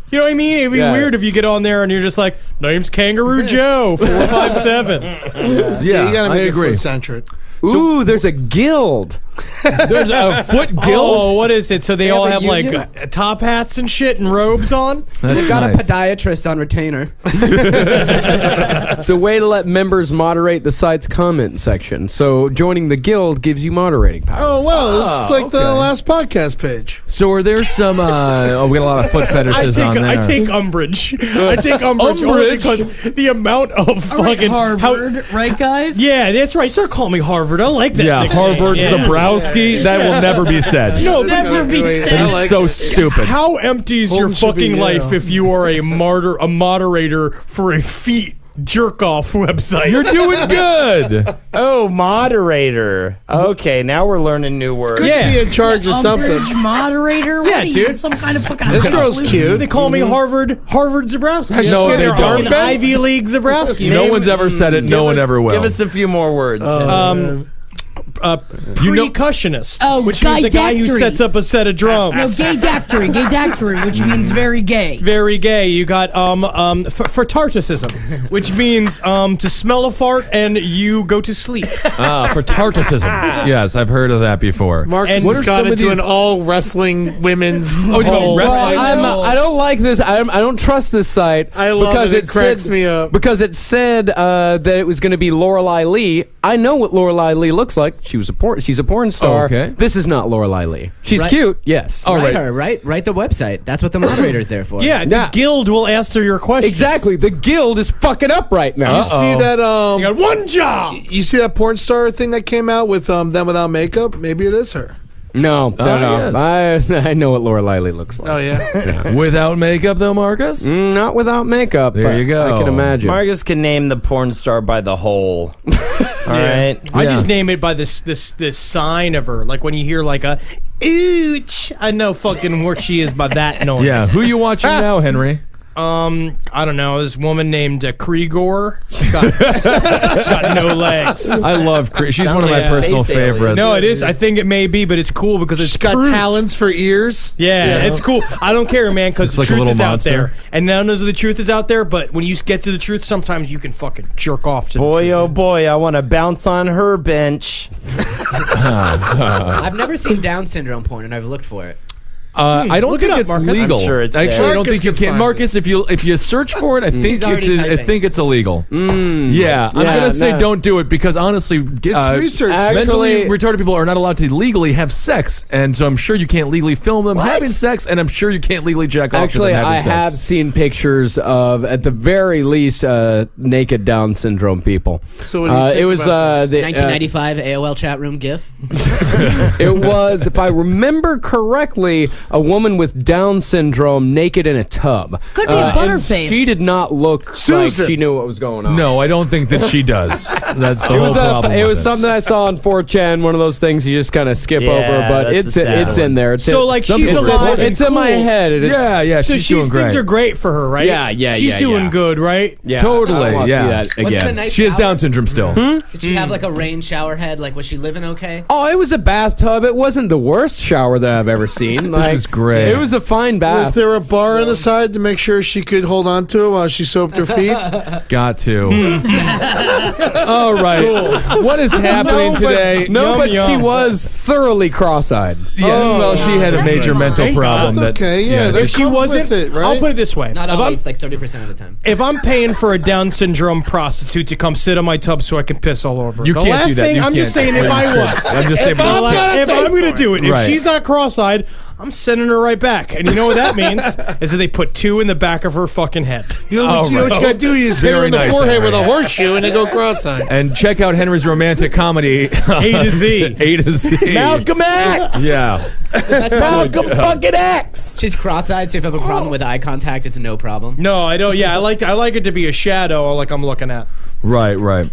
You know what I mean? It'd be Yeah. weird if you get on there and you're just like, name's Kangaroo Joe, 457. Yeah, You gotta I make it agree. foot-centric. Ooh, there's a guild. There's a foot guild. Oh, what is it? So they all have have a like union? top hats and shit and robes on? That's They've got nice. a podiatrist on retainer. It's a way to let members moderate the site's comment section. So joining the guild gives you moderating power. Oh, well, this is like the okay. last podcast page. So are there some? We got a lot of foot fetishes on there. I take umbrage. I take umbrage only because the amount of fucking Harvard, right, guys? Yeah, that's right. Start calling me Harvard. I like that. Yeah, nickname. Harvard Yeah. Zebrowski. That will never be said. No, Never be Wait, said. That is I like so it. stupid. How empty is Holden your should be fucking life Yale. if you are a moderator for a feet jerk off website? You're doing good. Oh, moderator. Okay, now we're learning new words. Good to be in charge of something. Umbrage moderator? Yeah, What are you, dude. some kind of fucking... This girl's cute. They call me Harvard Zebrowski. Has she No, get they her don't. arm Fucking bent? Ivy League Zebrowski. No Name- one's ever said it. No one ever will. Give us a few more words. Percussionist, Oh, which means the guy who gay-dactory. sets up a set of drums. No, gay dactory, which means very gay. Very gay. You got Fratartacism, which means to smell a fart and you go to sleep. Fratartacism. Yes, I've heard of that before. Marcus What has are got some of into these- an all wrestling women's. Oh, it's about hole. wrestling? I don't like this. I don't trust this site. I love because it. It cracks me up. Because it said that it was going to be Lorelei Lee. I know what Lorelei Lee looks like. She's a porn star. Oh, okay. This is not Lorelei Lee. She's Right. cute. Yes. All Write right. her, right? Write the website. That's what the moderator's there for. Yeah, the guild will answer your questions. Exactly. The guild is fucking up right now. You see that? You got one job. You see that porn star thing that came out with them without makeup? Maybe it is her. No. Yes. I know what Laura Lively looks like. Oh yeah. Without makeup, though, Marcus? Not without makeup. There you go. I can imagine. Marcus can name the porn star by the hole. All right. I just name it by this sign of her. Like when you hear like a ooch, I know fucking where she is by that noise. Yeah. Who you watching now, Henry? I don't know. This woman named Krigor. She's got no legs. I love She's one of my personal favorites. No, it is. I think it may be, but it's cool because it's got talons for ears. Yeah, it's cool. I don't care, man, because the like a truth little is out monster. there. And none of the truth is out there, but when you get to the truth, sometimes you can fucking jerk off to the Boy, truth. oh boy, I want to bounce on her bench. I've never seen Down syndrome porn, and I've looked for it. I don't Look it think up, it's Marcus. legal. I'm sure it's Actually, there. I don't think you Marcus can can. find Marcus, if you search for it, I think He's already I typing. think it's illegal. Yeah, I'm gonna say don't do it because honestly, research. mentally Actually- retarded people are not allowed to legally have sex, and so I'm sure you can't legally film them having sex, and I'm sure you can't legally jack off Actually, to them having I sex. have seen pictures of, at the very least, naked Down syndrome people. So what do you think it was about this? 1995 AOL chat room GIF. it was, if I remember correctly, a woman with Down syndrome naked in a tub. Could be a and butterface. She did not look Susan. like she knew what was going on. No, I don't think that she does. That's the whole problem. It with was something I saw on 4chan, one of those things you just kind of skip Yeah, over, but that's it's a sad it's one. in there. It's So, in, like, some- she's it's alive and It's in my cool. head. and it's- Yeah, So she's doing things great. are great for her, right? Yeah, She's doing good, right? Yeah, Totally, I wanna yeah. see that What's the again. nice She has shower? Down syndrome still. Did she have like a rain shower head? Like, was she living okay? Oh, it was a bathtub. It wasn't the worst shower that I've ever seen. This is great. It was a fine bath. Was there a bar on the side to make sure she could hold on to it while she soaped her feet? Got to. All right. What is happening today? But she was thoroughly cross-eyed. Yeah, well, she had a major mental Thank problem. That's that, okay. Yeah, that If she comes wasn't, with it, right? I'll put it this way: Not if always, like 30% of the time. if I'm paying for a Down syndrome prostitute to come sit on my tub so I can piss all over, You the can't last do that. thing You I'm just can't. saying, if I was, I'm just saying. if I'm gonna do it, if Right. she's not cross-eyed, I'm sending her right back. And you know what that means is that they put two in the back of her fucking head. You know, what you got to do is hit her Very in the nice, forehead Henry. with a horseshoe and they go cross-eyed. And check out Henry's romantic comedy, A to Z. A to Z. Malcolm X! Yeah. That's Malcolm fucking X! She's cross-eyed, so if you have a problem with eye contact, it's no problem. No, I don't. Yeah, I like it to be a shadow, like I'm looking at. Right.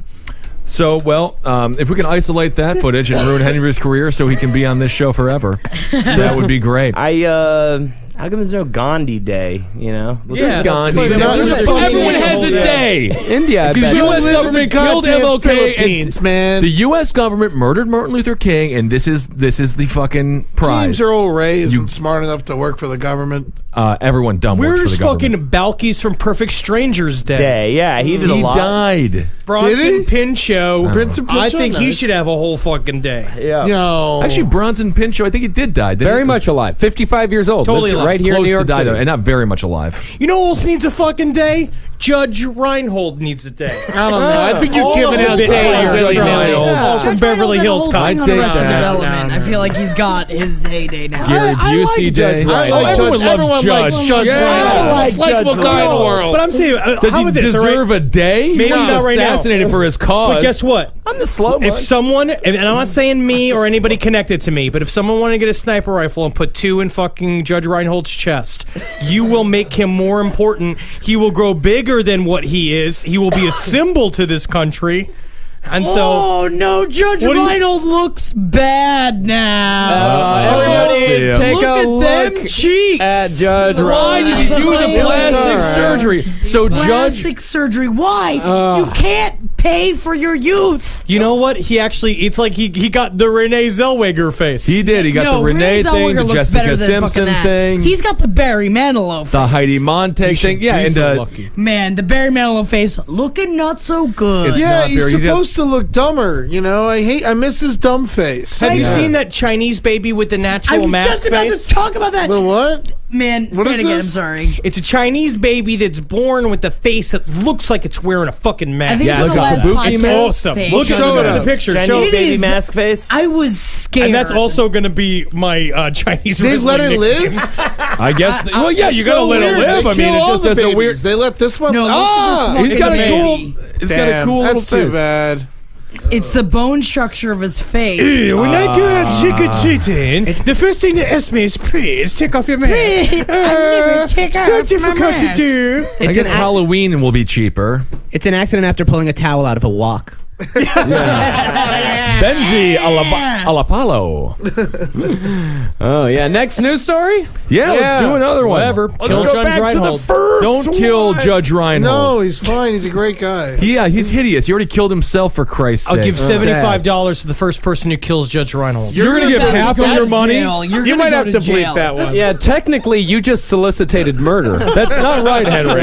So, well, if we can isolate that footage and ruin Henry's career so he can be on this show forever, that would be great. How come there's no Gandhi Day, you know? There's Gandhi. But Everyone has a day. India, I The bet. U.S. live in government the killed goddamn MLK, Philippines, and man. the U.S. government murdered Martin Luther King, and this is the fucking prize. James Earl Ray isn't smart enough to work for the government. Everyone dumb works for Where's the government. fucking Balky's from Perfect Strangers Day? Yeah, he did a He lot. died. Bronson Did he? Pinchot. Bronson I Pinchot? think he Nice. should have a whole fucking day. Yeah. No. Actually, Bronson Pinchot, I think he did die. Very much alive. 55 years old. Totally Lives alive. right here in Close New to York die, City. though, and not very much alive. You know who else needs a fucking day? Judge Reinhold needs a day. I don't know. I think you're All giving of the out bit days. players Billy from Reinhold. Reinhold. From Beverly Hills Cop. I'd I'd take Arrested that. Development. I feel like he's got his heyday now. Gary Busey Day. I like Judge. Everyone loves Everyone Judge. likes Judge Yeah. Reinhold. I like Most likable Judge guy in the Reinhold. world. But I'm saying, Does how he about this, all deserve right? a day? Maybe He was not right now. assassinated for his cause. But guess what? I'm the slow one. If someone, and I'm not saying me or anybody connected to me, but if someone wanted to get a sniper rifle and put two in fucking Judge Reinhold's chest, you will make him more important. He will grow bigger than what he is. He will be a symbol to this country. And so, Oh no, Judge What do you- Reinhold looks bad now. Everybody, take look a at look them cheeks. at Judge Why did he do the Reinhold. plastic surgery? So Judge, Plastic surgery. Why? You can't pay for your youth. you know what? He actually, it's like he got the Renee Zellweger face. he did. He got no, the Renee Zellweger thing, the looks Jessica better than Simpson fucking that. thing, He's got the Barry Manilow face. the Heidi Montag thing. Yeah, and lucky. Man, the Barry Manilow face looking not so good. It's Yeah, not he's very- supposed to look dumber. You know, I miss his dumb face. Have you seen that Chinese baby with the I natural was mask just about face? to talk about that. The what? Man, What say is it again. this? I'm sorry. It's a Chinese baby that's born with the face that looks like it's wearing a fucking mask. I think Yeah, it's like the a last kabuki podcast mask? awesome. page. Look Show at it the up. picture. Chinese Show It baby is- mask face. I was scared. And that's also going to be my Chinese. They let it wrestling live? nickname. I guess. Well, yeah, you It's gotta so let it weird. live. They I mean, kill it all just the has a babies. weird. They let this one. No, look at this one. He's got It's a a cool. baby. It's got a cool little That's too face. bad. It's the bone structure of his face. When I go out trick-or-treating, the first thing they ask me is, please, take off your mask. I never take So off difficult my to mask. do. I guess Halloween will be cheaper. It's an accident after pulling a towel out of a walk. Benji Alafalo. Oh, yeah. Next news story? Yeah, let's do another one. Whatever. Kill go Judge back to the Reinhold. first Don't kill Judge Reinhold. No, he's fine. He's a great guy. Yeah, he's hideous. He already killed himself, for Christ's sake. I'll give Sad. $75 to the first person who kills Judge Reinhold. You're going to give half of your money? You might have to bleep that one. Yeah, technically, you just solicited murder. That's not right, Henry.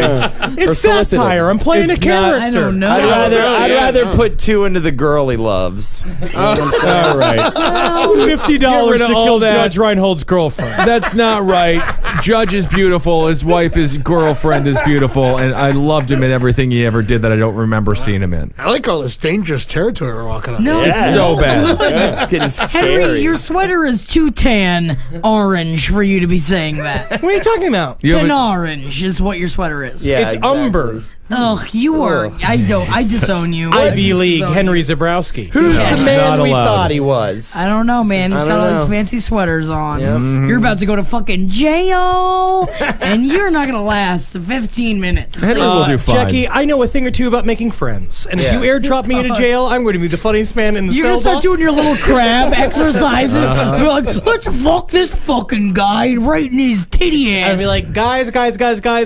It's satire. I'm playing a character. I don't know. I'd rather put 2 into the girl he loves. All right. $50 to kill Judge Reinhold's girlfriend. That's not right. Judge is beautiful. His his girlfriend is beautiful, and I loved him in everything he ever did that I don't remember seeing him in. I like all this dangerous territory we're walking on. No, it's So bad. It's getting scary. Henry, your sweater is too tan orange for you to be saying that. What are you talking about? Tan orange is what your sweater is. Yeah, It's exactly. umber. Ugh, you are. I disown you. Ivy League, Disown Henry you. Zebrowski. Who's the man Not we allowed. thought he was? I don't know, man. He's I got don't all these know. fancy sweaters on. Yep. You're about to go to fucking jail, and you're not gonna last 15 minutes. Henry will do fine. Jackie, I know a thing or two about making friends. And if you airdrop me into jail, I'm going to be the funniest man in the You're cell gonna start block. doing your little crab exercises. You're like, let's fuck this fucking guy right in his titty ass. I'd be like, guys,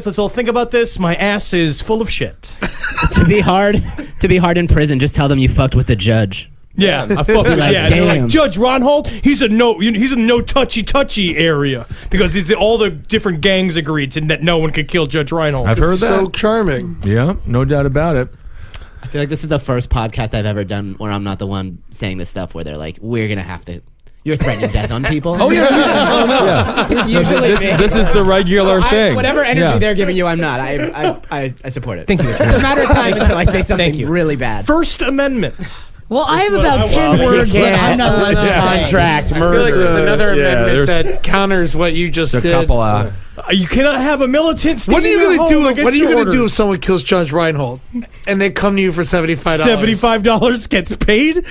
let's all think about this. My ass is full of shit. To be hard in prison, just tell them you fucked with the judge. Yeah, I fuck with Like, yeah. They're damn. like, Judge Reinhold, he's a no touchy area because all the different gangs agreed to that no one could kill Judge Reinhold. I've heard that. So charming. Yeah, no doubt about it. I feel like this is the first podcast I've ever done where I'm not the one saying this stuff where they're like, we're going to have to... You're threatening death on people. Oh, yeah. It's usually me. This is the regular thing. Whatever energy Yeah. they're giving you, I'm not. I support it. Thank you. It's a matter of time until I say Thank something you. really bad. First Amendment. well, I have about 10 words that I'm not allowed to say. Contract, I feel murder. like there's another Yeah, amendment there's- that counters what you just A did. couple of... You cannot have a militant. What are you going gonna to do? What are you gonna do if someone kills Judge Reinhold and they come to you for $75? $75 gets paid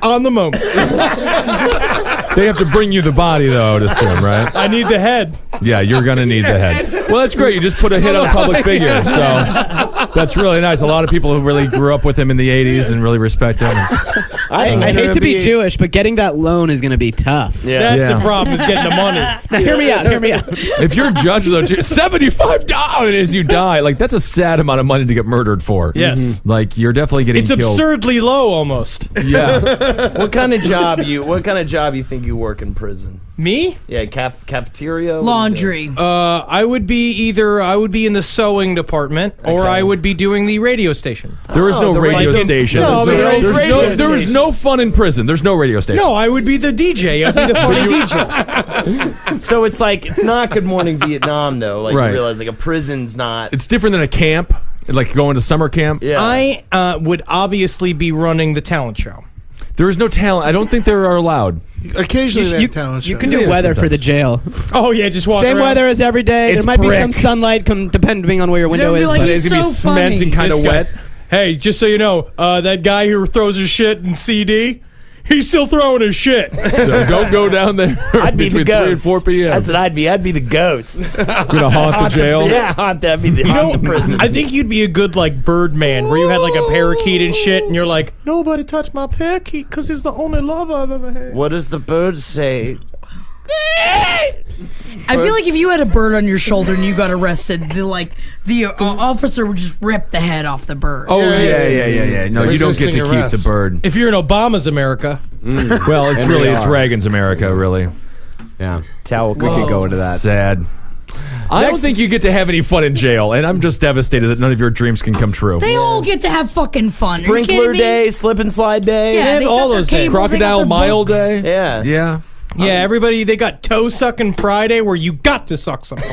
on the moment. They have to bring you the body, though, to swim, right? I need the head. Yeah, you're going to need the head. Well, that's great. You just put a hit on a public figure. So that's really nice. A lot of people who really grew up with him in the 80s and really respect him. I hate to be Jewish, but getting that loan is going to be tough. Yeah. That's the problem, is getting the money. Now, hear me out. If you're a judge, though, $75 as you die. Like, that's a sad amount of money to get murdered for. Yes. Like, you're definitely getting It's killed. absurdly low, almost. Yeah. What kind of job you think you work in prison? Me? Yeah, cafeteria. Laundry. I would be in the sewing department, or I would be doing the radio station. There is no the radio radio- station. No, but There's there's no- radio there is no fun in prison. There's no radio station. No, I would be the DJ. I'd be the funny DJ. So it's like it's not Good Morning Vietnam though. Like Right. you realize like a prison's not. It's different than a camp, like going to summer camp. Yeah. I would obviously be running the talent show. There is no talent. I don't think they are allowed. Occasionally they have talent You shows. can do Yeah, weather for sometimes. the jail. Oh yeah, just walk Same around. weather as every day. It's there might be some brick. sunlight, depending on where your window They'll be is. like, but It's going to be so cement funny. and kind of This guy- wet. Hey, just so you know, that guy who throws his shit in CD, he's still throwing his shit. So don't go down there I'd be between the 3 and ghost. 4 p.m. That's what I'd be. I'd be the ghost. You're going to haunt the jail. Yeah, haunt that. Be the You know, haunt the prison. I think you'd be a good like Birdman, where you had like a parakeet and shit, and you're like, nobody touch my parakeet because he's the only lover I've ever had. What does the bird say? I feel like if you had a bird on your shoulder and you got arrested, the officer would just rip the head off the bird. Oh, yeah. No, you don't get to Resisting keep arrest. the bird. If you're in Obama's America, Well, it's Reagan's America, really. Yeah. Towel We could go into that. Sad. I don't think you get to have any fun in jail, and I'm just devastated that none of your dreams can come true. They all get to have fucking fun. Are you Sprinkler kidding me? day, slip and slide day. Yeah, They have they all got their those days. cables, they got Crocodile their Mile books. Day. Yeah. Yeah. yeah, everybody they got toe sucking Friday, where you got to suck someone.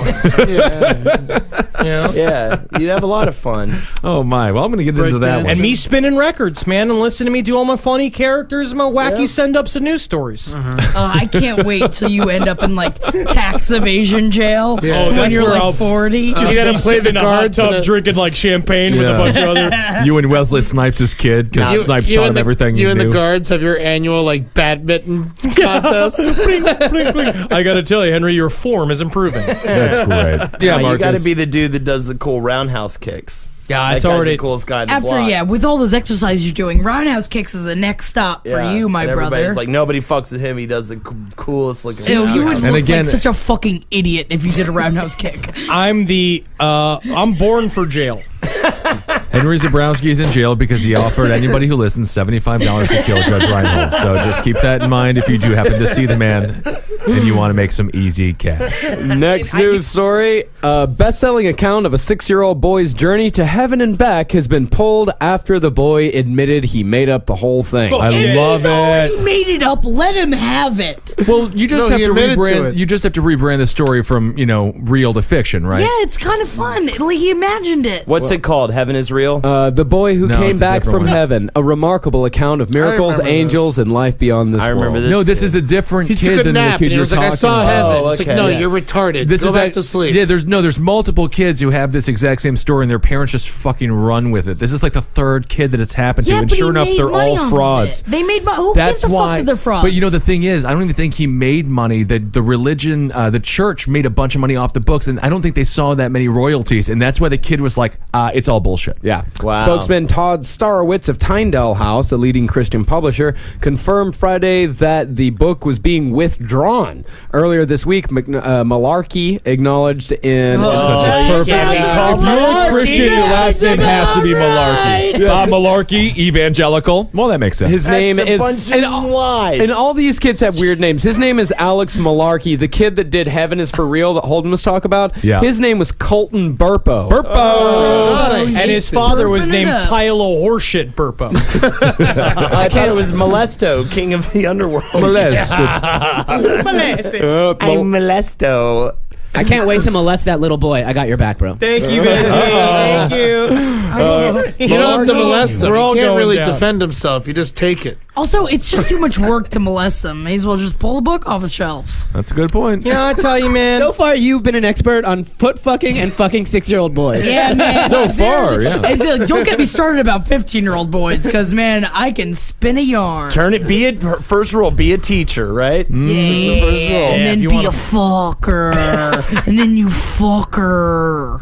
Yeah, you'd have a lot of fun. Oh my! Well, I'm going to get into that one. And me spinning records, man, and listen to me do all my funny characters, my wacky send-ups and news stories. I can't wait till you end up in like tax evasion jail Oh, when that's you're where like I'll 40. Just You gotta be play sitting the in a hot guards tub and drinking like champagne with a bunch of other. You and Wesley Snipes' kid, because Snipes taught him everything You he and knew. the guards have your annual like badminton contest. Bling, bling, bling. I gotta tell you, Henry, your form is improving. That's great. Yeah, you Marcus. got to be the dude that does the cool roundhouse kicks. Yeah, That it's guy's already the coolest guy in the After, block. with all those exercises you're doing, roundhouse kicks is the next stop for Yeah, you, my and brother. Everybody's like, nobody fucks with him. He does the coolest looking. Ew, you would roundhouse. And look again- like such a fucking idiot if you did a roundhouse kick. I'm born for jail. Henry Zebrowski is in jail because he offered anybody who listens $75 to kill Judge Reinhold. So just keep that in mind if you do happen to see the man and you want to make some easy cash. Next news story. A best-selling account of a 6-year-old boy's journey to heaven and back has been pulled after the boy admitted he made up the whole thing. I If love he's already it. made it up, let him have it. Well, you just No, have he to admitted to rebrand. it. You just have to rebrand the story from real to fiction, right? Yeah, it's kind of fun. Like, he imagined it. What's it called? Heaven is real. The boy who No, came it's a back different from one. heaven. A remarkable account of miracles, remember angels, and life beyond this I remember world. this. No, this too. is a different He kid took a than nap the and kid he you're was like, I talking saw about. heaven. Oh, It's like, okay, no, yeah. you're retarded. This Go is back to sleep. Yeah, there's multiple kids who have this exact same story, and their parents just fucking run with it. This is like the third kid that it's happened to, Yeah, and but sure he enough, made they're money all off of frauds. it. They made money. Who That's gives a why. fuck if they're frauds? But the thing is, I don't even think he made money. That the religion, the church made a bunch of money off the books, and I don't think they saw that many royalties, and that's why the kid was like, it's all bullshit. Yeah. Wow. Spokesman Todd Starowitz of Tyndale House, a leading Christian publisher, confirmed Friday that the book was being withdrawn. Earlier this week, Malarkey acknowledged in Oh, Such a perfect sounds name. If you're a Christian, your last name has to be right. Malarkey. Bob Malarkey, evangelical. Well, that makes sense. his name That's a is bunch and, of lies. and all these kids have weird names. His name is Alex Malarkey. The kid that did Heaven is for Real that Holden was talking about. Yeah. His name was Colton Burpo. God, I And hate his this. father was Burping it named up. Pile of Horseshit Burpo. I thought it was Molesto, king of the underworld. I'm Molesto. I can't wait to molest that little boy. I got your back, bro. Thank you, Benji. Thank you. You don't have to molest him. We're all He can't going really down. defend himself. You just take it. Also, it's just too much work to molest them. May as well just pull a book off the shelves. That's a good point. You know, I tell you, man. So far, you've been an expert on foot fucking and fucking 6-year-old boys. Yeah, man. So far, yeah. Don't get me started about 15-year-old boys, because, man, I can spin a yarn. Turn it. First rule. Be a teacher, right? Yeah, the first rule. and Yeah, then if you be wanna- a fucker. And then you fucker.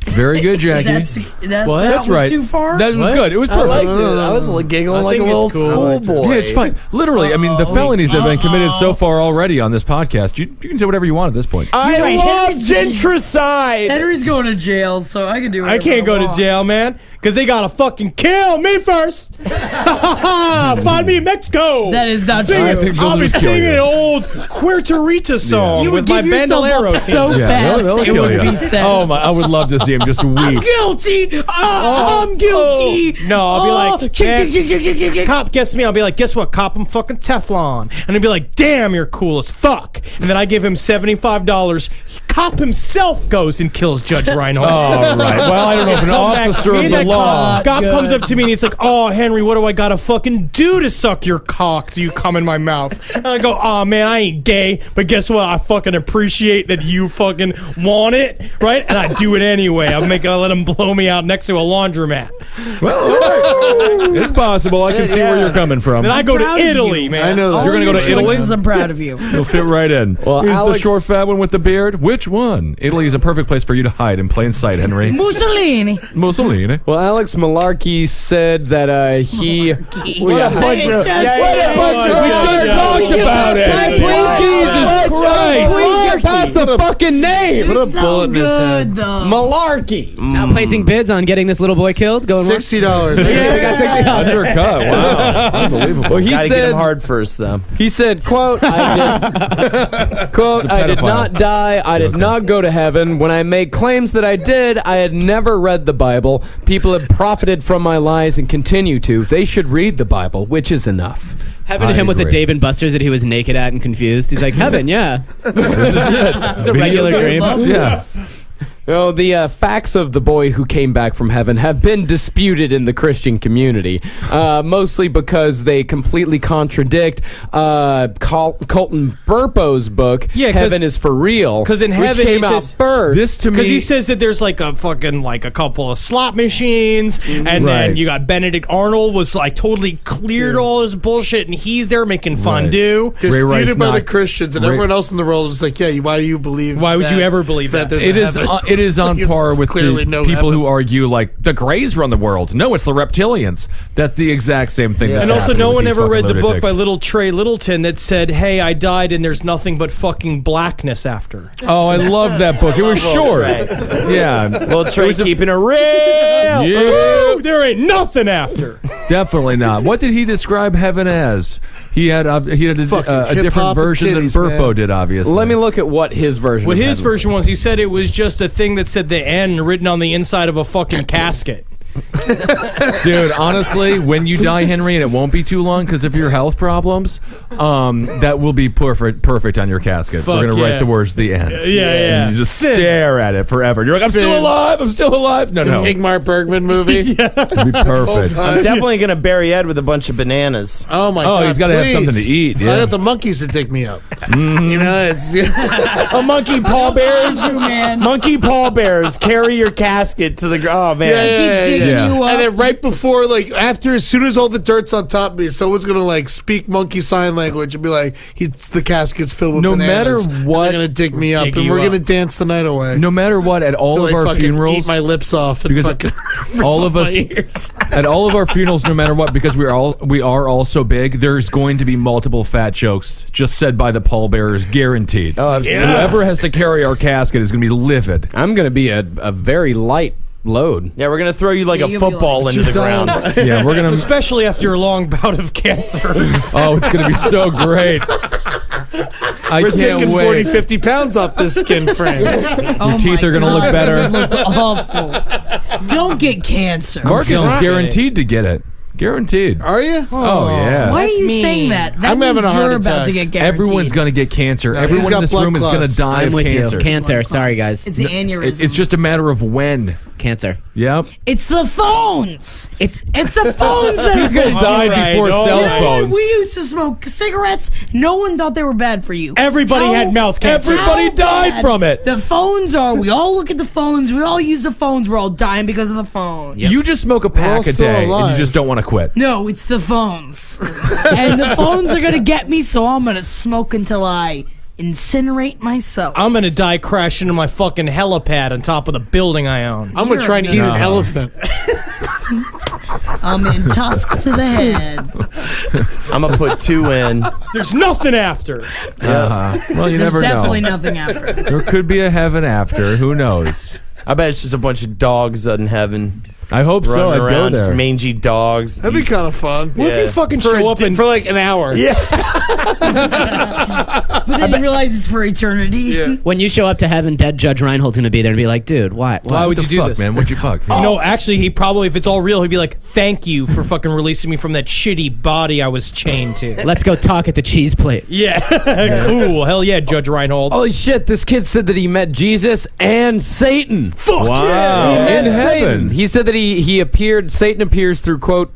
Very good, Jackie. That That's was right. too far? That was good. It was I perfect. liked it. I was giggling like a think little it's cool. schoolboy. Yeah, it's fine. Literally, I mean, the felonies that have been committed so far already on this podcast, you can say whatever you want at this point. I Right, love Henry's- gentricide. Henry's going to jail, so I can do it. I can't go to jail, man, because they gotta fucking kill me first. Find me in Mexico. That is not Sing true. it. I think they'll I'll be just kill singing you. an old Puerto Rita song You with would my give yourself bandolero up so team. fast, they'll it kill would you. be sad. Oh my! I would love to see him just weep. Guilty. I'm guilty. No, I'll be like, chick, chick, chick, chick, chick, chick. Cop gets me. I'll be like, guess what, cop? I'm fucking Teflon. And he'll be like, damn, you're cool as fuck. And then I give him $75. Cop himself goes and kills Judge Reinhold. All right. Well, I don't know if an Come back, officer me of and the that law. Cop Good. comes up to me and he's like, oh, Henry, what do I gotta fucking do to suck your cock till you come in my mouth? And I go, oh, man, I ain't gay, but guess what? I fucking appreciate that you fucking want it, right? And I do it anyway. I let him blow me out next to a laundromat. It's possible. I can see where you're coming from. Then I go to proud of Italy, you. man. I know that. You're gonna go to Italy? I'm proud of you. You'll fit right in. Well, Who's the Alex- short, fat one with the beard? Which one? Italy is a perfect place for you to hide in plain sight, Henry. Mussolini. Mussolini. Well, Alex Malarkey said that he. What Yeah. a bunch of. We just talked about it. Jesus Christ! Please get past the fucking name. Put a bullet in his head. Good though. Malarkey. Now placing bids on getting this little boy killed. Going once. $60. Undercut. Wow. Unbelievable. Well, he Gotta get said. him hard first, though. He said, "Quote: Quote: I did pedophile. not die. I did not go to heaven. When I made claims that I did, I had never read the Bible. People have profited from my lies and continue to. They should read the Bible, which is enough." Heaven to I him was a agree. Dave and Buster's that he was naked at and confused. He's like, heaven, yeah. It's a regular dream. Yeah. Oh, the facts of the boy who came back from heaven have been disputed in the Christian community, mostly because they completely contradict Colton Burpo's book, Heaven is for Real, because in heaven came out first. This to me, because he says that there's like a fucking like a couple of slot machines, and then you got Benedict Arnold was like totally cleared all his bullshit, and he's there making fondue, disputed by the Christians, and everyone else in the world was like, "Yeah, why do you believe? Why would you ever believe that?" It is on par with the people who argue like the Greys run the world. No, it's the reptilians. That's the exact same thing. And also, no one ever read the book by little Trey Littleton that said, "Hey, I died, and there's nothing but fucking blackness after." Oh, I love that book. It was short. Yeah, little Trey keeping it real. Yeah. Ooh, there ain't nothing after. Definitely not. What did he describe heaven as? He had a different version than Burpo did, obviously. Let me look at what his version. What his version was, he said it was just a thing that said the N written on the inside of a fucking casket. Dude, honestly, when you die, Henry, and it won't be too long because of your health problems, that will be perfect on your casket. We're going to write the words "the end." Yeah. And you just stare at it forever. You're like, I'm still alive. No. It's an Ingmar Bergman movie. It'd be perfect. I'm definitely going to bury Ed with a bunch of bananas. Oh, my God. Oh, he's got to have something to eat. Yeah. I got the monkeys to dig me up. You know, it's... A monkey pallbearers. Monkey pallbearers carry your casket to the... Oh, man. Yeah. And then right before, like, as soon as all the dirt's on top of me, someone's going to, like, speak monkey sign language and be like, the casket's filled with bananas. No matter what... They're going to dig me up, and we're going to dance the night away. No matter what, at all of our funerals... eat my lips off and fucking all of us... At all of our funerals, no matter what, because we are all so big, there's going to be multiple fat jokes just said by the pallbearers, guaranteed. Oh, absolutely. Whoever has to carry our casket is going to be livid. I'm going to be a very light load. Yeah, we're gonna throw you like a football into the ground. Yeah, we're gonna, especially after your long bout of cancer. Oh, it's gonna be so great. We're taking 40, 50 pounds off this skin frame. Your teeth are gonna look better. Look awful. Don't get cancer. Marcus is guaranteed to get it. Guaranteed. Are you? Oh yeah. Why are you saying that? That I'm means having a heart you're about attack. to get guaranteed. Everyone's going to get cancer. No, Everyone in this room is going to die I'm of with cancer. you. Cancer. Sorry, guys. It's the aneurysm. It's just a matter of when. Cancer. Yep. It's the phones. It's the phones that are going to die before cell phones. We used to smoke cigarettes. No one thought they were bad for you. Everybody had mouth cancer. Everybody died from it. The phones are. We all look at the phones. We all use the phones. We're all dying because of the phone. Yep. You just smoke a pack a day and you just don't want to quit. No, it's the phones. And the phones are going to get me, so I'm going to smoke until I incinerate myself. I'm gonna die crashing into my fucking helipad on top of the building I own. I'm gonna try and eat an elephant. I'm in tusk to the head. I'm gonna put 2 in. There's nothing after. Well, you never know. There's definitely nothing after. There could be a heaven after. Who knows? I bet it's just a bunch of dogs in heaven. I hope so. I'd Around, go there. just mangy dogs. That'd be kind of fun. What if you fucking show up for like an hour? Yeah. But then you realize it's for eternity. Yeah. When you show up to heaven, dead Judge Reinhold's going to be there and be like, dude, why? Why would you do fuck, this, man? What'd you fuck? No, actually, he probably, if it's all real, he'd be like, "Thank you for fucking releasing me from that shitty body I was chained to." Let's go talk at the cheese plate. Yeah, cool. Hell yeah, Judge Reinhold. Holy shit! This kid said that he met Jesus and Satan. Fuck Wow. yeah! In heaven. He said that he appeared. Satan appears through, quote,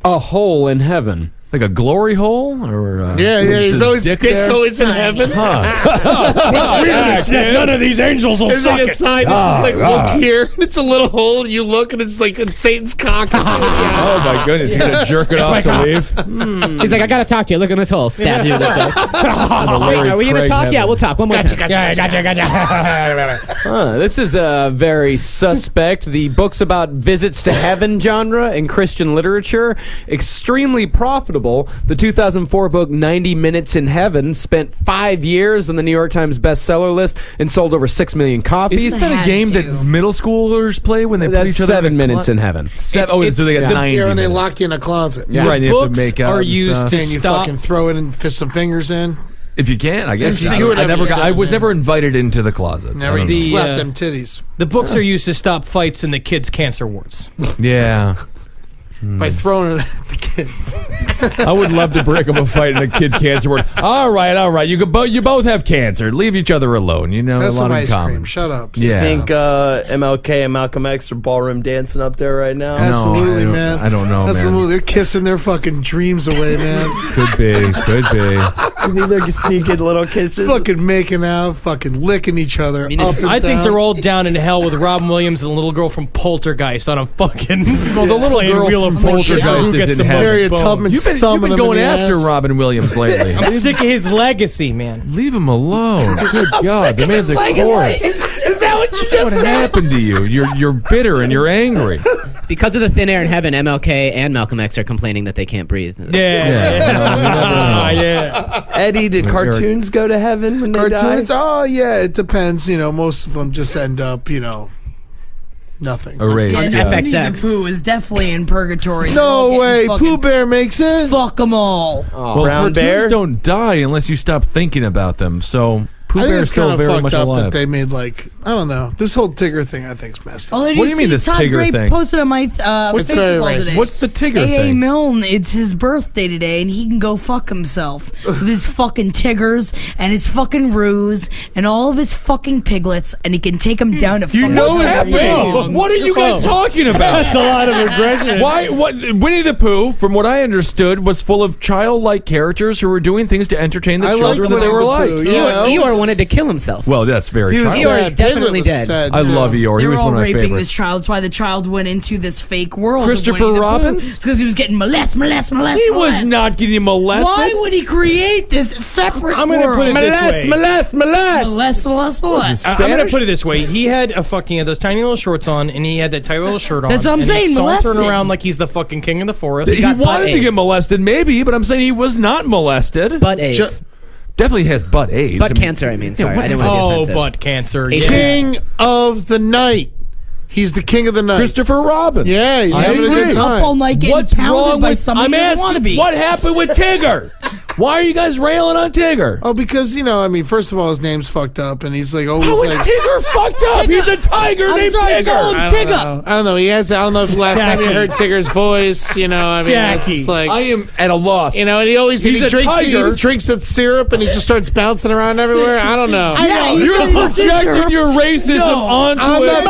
a hole in heaven. Like a glory hole? Or Yeah. He's always dick's always in heaven. What's weird is that none of these angels will There's suck like a it. sign that's just like, look here. And it's a little hole, and you look, and it's like Satan's cock. Oh my goodness, he's gonna jerk it off to leave. He's like, I got to talk to you. Look in this hole. Stab you. Are we going to talk? Yeah, we'll talk. One more time. Gotcha. This is very suspect. The books about visits to heaven genre in Christian literature, extremely profitable. The 2004 book 90 Minutes in Heaven spent 5 years on the New York Times bestseller list and sold over 6 million copies. Isn't that a game that middle schoolers play when they put That's each other 7 minutes in heaven. So they got 90 Yeah, and they minutes. lock you in a closet. Yeah. Right, they have to Books make out are and used stuff. to And you stop. fucking throw it and fist some fingers in. If you can, I guess. If you do it, I was never invited into the closet. Never I don't know. slap them titties. The books are used to stop fights in the kids' cancer wards. Yeah. By throwing it at the kids. I would love to break up a fight in a kid cancer word. All right. You both have cancer. Leave each other alone. You know, That's a lot some in ice common. cream. Shut up. Yeah. I think MLK and Malcolm X are ballroom dancing up there right now. Absolutely, No, man. I don't know, Absolutely. man. They're kissing their fucking dreams away, man. Could be. I think they're sneaking little kisses. Fucking making out, fucking licking each other. I think they're all down in hell with Robin Williams and the little girl from Poltergeist on a fucking Well, the little girl Wheel from of Fortune. Poltergeist Who gets is in the heaven. most Harriet bones. Tubman's You've been thumbing him going in the after ass. Robin Williams lately. I'm sick of his legacy, man. Leave him alone. Good God, the man's a corpse. Is that what you just What happened to you? You're bitter and you're angry. Because of the thin air in heaven, MLK and Malcolm X are complaining that they can't breathe. Yeah. Eddie, did cartoons go to heaven when they Cartoons? died? Oh, yeah, it depends. You know, most of them just end up, nothing. Erased. Yeah, Winnie the FXX. Pooh is definitely in purgatory. No way. Pooh Bear makes it? Fuck them all. Well, Brown cartoons Bear? don't die unless you stop thinking about them. So Pooh I think Bear is it's still kind of very fucked much up alive. that they made, I don't know. This whole Tigger thing, I think, is messed up. Oh, What do you mean this Todd Tigger Gray thing? posted on my It's Facebook very wall racist. today. What's the Tigger A.A. thing? Milne, it's his birthday today, and he can go fuck himself with his fucking Tiggers and his fucking ruse and all of his fucking piglets, and he can take them down to fucking What's happening? What are you guys talking about? That's a lot of aggression. Why? What? Winnie the Pooh, from what I understood, was full of childlike characters who were doing things to entertain the I like children that they Winnie were the like. Pooh, yeah. Eeyore wanted to kill himself. Well, that's very He was childlike. Eeyore is sad. definitely Piglet was dead. sad, I too. love Eeyore. They He were was all one of my raping favorites. this child. That's why the child went into this fake world. Christopher Robbins? Because he was getting molested. He was not getting molested. Why would he create this separate I'm going to put it this way. Molest. I'm going to put it this way. He had those tiny little shorts on, and he had that tiny little shirt on. That's what I'm and saying, He's sauntering molested. around like he's the fucking king of the forest. He wanted to get molested, maybe, but I'm saying he was not molested. Butt AIDS. Definitely has butt AIDS. Butt cancer, I mean. Sorry, I didn't want to be offensive. butt cancer. Yeah. King of the night. He's the king of the night. Christopher Robbins. Yeah, he's I having a agree. good time. Up all night getting What's pounded wrong by with? somebody I'm he doesn't want to asking, be. what happened with Tigger? Why are you guys railing on Tigger? Oh, because, first of all, his name's fucked up, and he's always How is like... Tigger fucked up? He's a tiger I'm named sorry, call Tigger. him Tigger. I don't know. I don't know if last time you heard Tigger's voice, it's Jackie. just like... I am at a loss. and he always He's he a drinks tiger. he drinks that syrup and he just starts bouncing around everywhere. I don't know. You're projecting your racism onto I'm it. not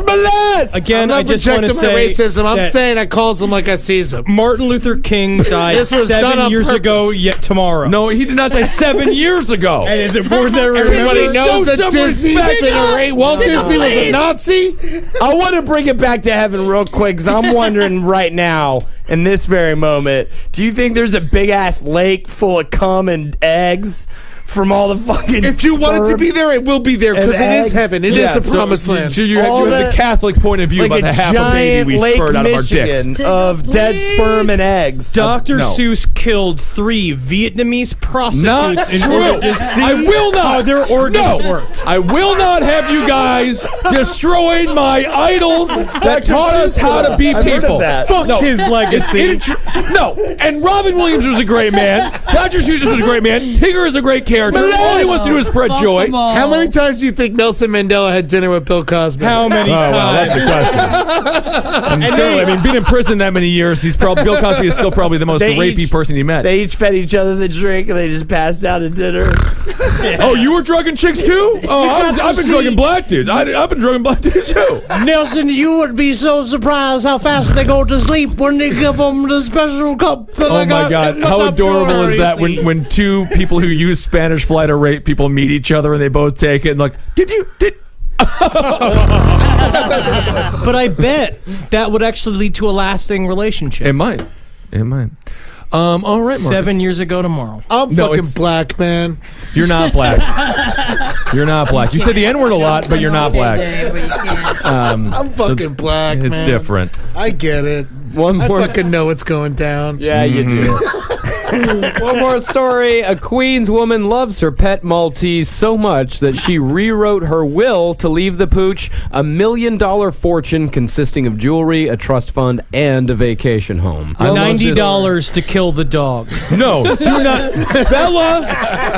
molest. Again, I'm I not just want to projecting my say racism. I'm that saying I calls him like I sees him. Martin Luther King died This was done 7 on years purpose. ago, yet tomorrow. No, he did not die 7 years ago. And is it important that we Everybody remember? knows Show that some Disney's respect. been a Walt Disney was a Nazi. I want to bring it back to heaven real quick because I'm wondering right now, in this very moment, do you think there's a big ass lake full of cum and eggs from all the fucking? If you want it to sperm? be there, it will be there because And it is eggs. heaven. It is the promised land. So you All have that- the Catholic point of view like about the a half a baby giant we Lake spurred out of our Michigan dicks. of dead sperm and eggs. Dr. No. Seuss killed 3 Vietnamese prostitutes Not in true. order to see I will not. how their organs No. worked. I will not have you guys destroying my idols that taught us how to be I've heard of people. that. Fuck his legacy. No, and Robin Williams was a great man. Dr. Seuss was a great man. Tigger is a great character. All he wants to do is spread joy. How many times do you think Nelson Mandela had dinner with Bill Cosby? How many Well, times? that's the question. And certainly, being in prison that many years, Bill Cosby is still probably the most They rapey each- person he met. They each fed each other the drink and they just passed out at dinner. Oh, you were drugging chicks too? Oh, I've been drugging black dudes. I've been drugging black dudes too. Nelson, you would be so surprised how fast they go to sleep when they give them the special cup. That Oh my God! How adorable is that when two people who use Spanish fly to rape people meet each other and they both take it and like, did? But I bet that would actually lead to a lasting relationship. It might. All right, Marcus. 7 years ago tomorrow. I'm No, fucking it's- black, man. You're not black. You're not black. You said the N-word a lot, but you're not black. I'm fucking black, It's man. different. I get it. One I more. fucking know what's going down. Yeah, you do. One more story. A Queens woman loves her pet Maltese so much that she rewrote her will to leave the pooch $1 million fortune consisting of jewelry, a trust fund, and a vacation home. $90 to kill the dog. No, do not. Bella!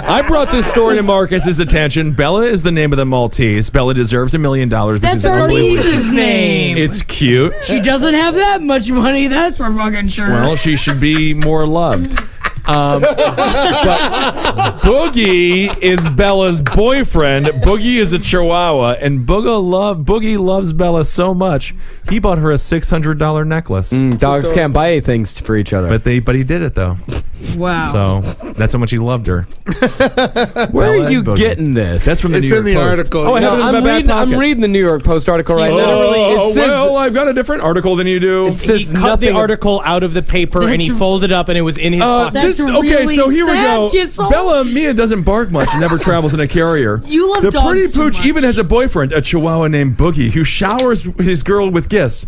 I brought this story to Marcus's attention. Bella is the name of the Maltese. Bella deserves $1 million. That's our niece's name. It's cute. She doesn't have that much money, that's for fucking sure. Well, she should be more loved. But Boogie is Bella's boyfriend. Boogie is a Chihuahua, and Boogie loves Bella so much he bought her a $600 necklace. Dogs can't buy things for each other, but he did it though. Wow! So that's how much he loved her. Where are you getting this? That's from the New York Post. Article. Oh, I have it in my back pocket. I'm reading the New York Post article right now. Oh, well, I've got a different article than you do. It says he cut the article out of the paper and he folded up, and it was in his pocket. Really so here we go. Gissel. Bella Mia doesn't bark much and never travels in a carrier. You love the dogs pretty so pooch much. even has a boyfriend, a Chihuahua named Boogie, who showers his girl with gifts.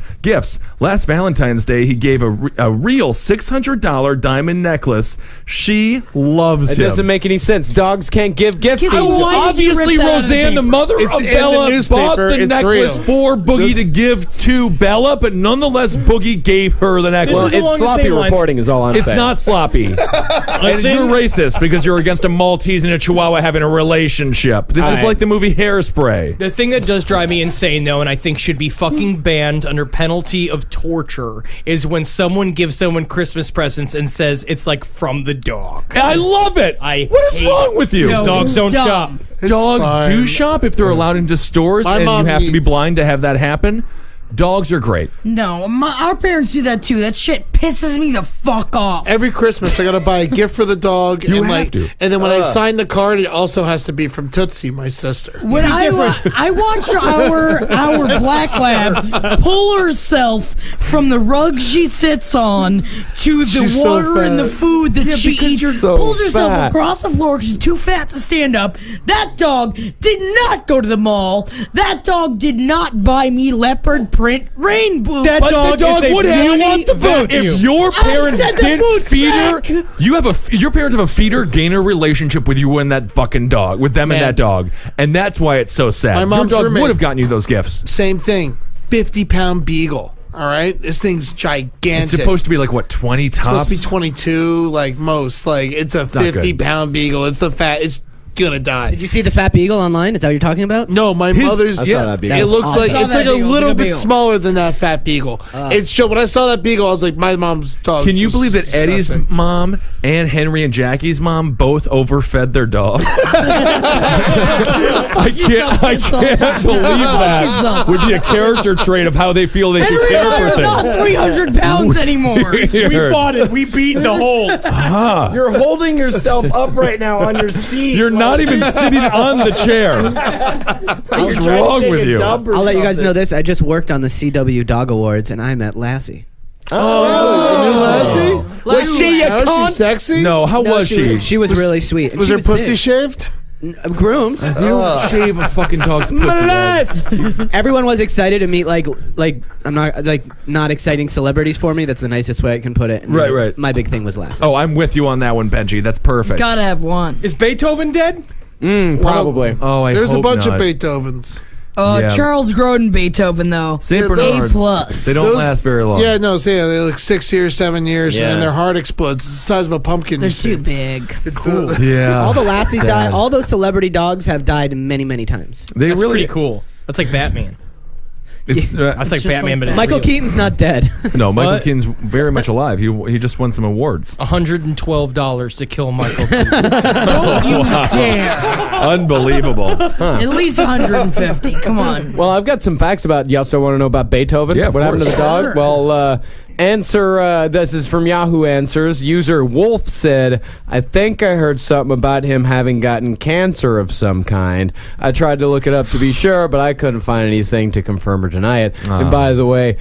Last Valentine's Day, he gave a real $600 diamond necklace. She loves him. It doesn't make any sense. Dogs can't give gifts. Obviously, Roseanne, the mother of Bella, bought the necklace for Boogie to give to Bella, but nonetheless, Boogie gave her the necklace. Well, it's sloppy reporting is all I'm saying. It's not sloppy. And you're racist because you're against a Maltese and a Chihuahua having a relationship. This is like the movie Hairspray. The thing that does drive me insane, though, and I think should be fucking banned under penalty of torture, is when someone gives someone Christmas presents and says it's like from the dog. I love it. What is wrong with you? Dogs don't shop. Dogs do shop if they're allowed into stores, and you have to be blind to have that happen. Dogs are great. No, our parents do that too. That shit pisses me the fuck off. Every Christmas, I gotta buy a gift for the dog, and then when I sign the card, it also has to be from Tootsie, my sister. When I watch our black lab pull herself from the rug she sits on to the water and the food that she eats, pulls herself across the floor because she's too fat to stand up. That dog did not go to the mall. That dog did not buy me leopard print rain boots. That dog would have. Do you want the boot? If your parents did feeder, your parents have a feeder-gainer relationship with you and that fucking dog, with them and that dog, and that's why it's so sad. My mom's your dog roommate, would have gotten you those gifts. Same thing, 50-pound beagle. All right, this thing's gigantic. It's supposed to be like what, 20 tops? It's supposed to be 22, like most. Like it's a 50-pound beagle. It's the fat. It's gonna die. Did you see the fat beagle online? Is that what you're talking about? No, my mother's. Yeah, it looks awesome. like it's like a little bit smaller than that fat beagle. It's when I saw that beagle, I was like, my mom's dog. Can you believe that Eddie's mom and Henry and Jackie's mom both overfed their dog? I can't believe that would be a character trait of how they feel they should care for things. Not 300 pounds anymore. We fought it. We beat the Holt. You're holding yourself up right now on your seat. You're not even sitting on the chair. What's wrong with you? I'll let you guys know this. I just worked on the CW Dog Awards, and I met Lassie. Lassie? Was she a Was cunt? she sexy? No, how was she? She was really sweet. Was her pussy shaved? Groomed. You don't shave a fucking dog's pussy. Everyone was excited to meet I'm not exciting celebrities for me. That's the nicest way I can put it. And Right. My big thing was Lassie. Oh, I'm with you on that one, Benji. That's perfect. Gotta have one. Is Beethoven dead? Probably. Oh, I There's hope a bunch not. of Beethovens. Yeah. Charles Grodin Beethoven, though. St. Yeah, Bernards. A+. They don't last very long. Yeah, no, they're like 6 years, 7 years, and then their heart explodes. It's the size of a pumpkin. They're too big. It's cool. Yeah. All the Lassies died. All those celebrity dogs have died many, many times. That's pretty cool. That's like Batman. It's, That's like Batman, but it's Michael real. Keaton's not dead. No, Michael What? Keaton's very much alive. He just won some awards. $112 to kill Michael Keaton. Don't you dare. Unbelievable. At least 150. Come on. Well, I've got some facts about. You also want to know about Beethoven? Yeah, of what happened to course. the dog? Sure. Well, answer. This is from Yahoo Answers. User Wolf said, "I think I heard something about him having gotten cancer of some kind. I tried to look it up to be sure, but I couldn't find anything to confirm or deny it. And by the way,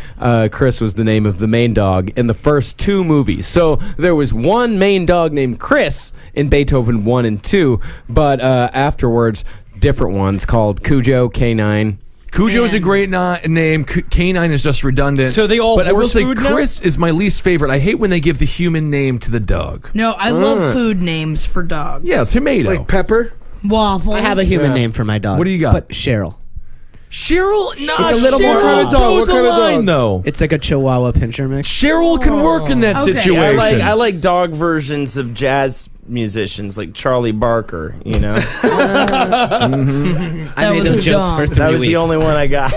Chris was the name of the main dog in the first two movies. So there was one main dog named Chris in Beethoven 1 and 2, but afterwards, different ones called Cujo, K9, Cujo's a great name. Canine is just redundant. So they all But I will horse say food now? Chris is my least favorite. I hate when they give the human name to the dog. No, I love food names for dogs. Yeah, tomato. Like pepper? Waffles. I have a human name for my dog. What do you got? But Cheryl. Cheryl? No, It's a little more- What kind of dog? What kind of dog? Though. It's like a Chihuahua pinscher mix. Cheryl can work in that Okay. situation. I like dog versions of jazz musicians like Charlie Barker, you know. I made those jokes for 3 weeks. That was the only one I got.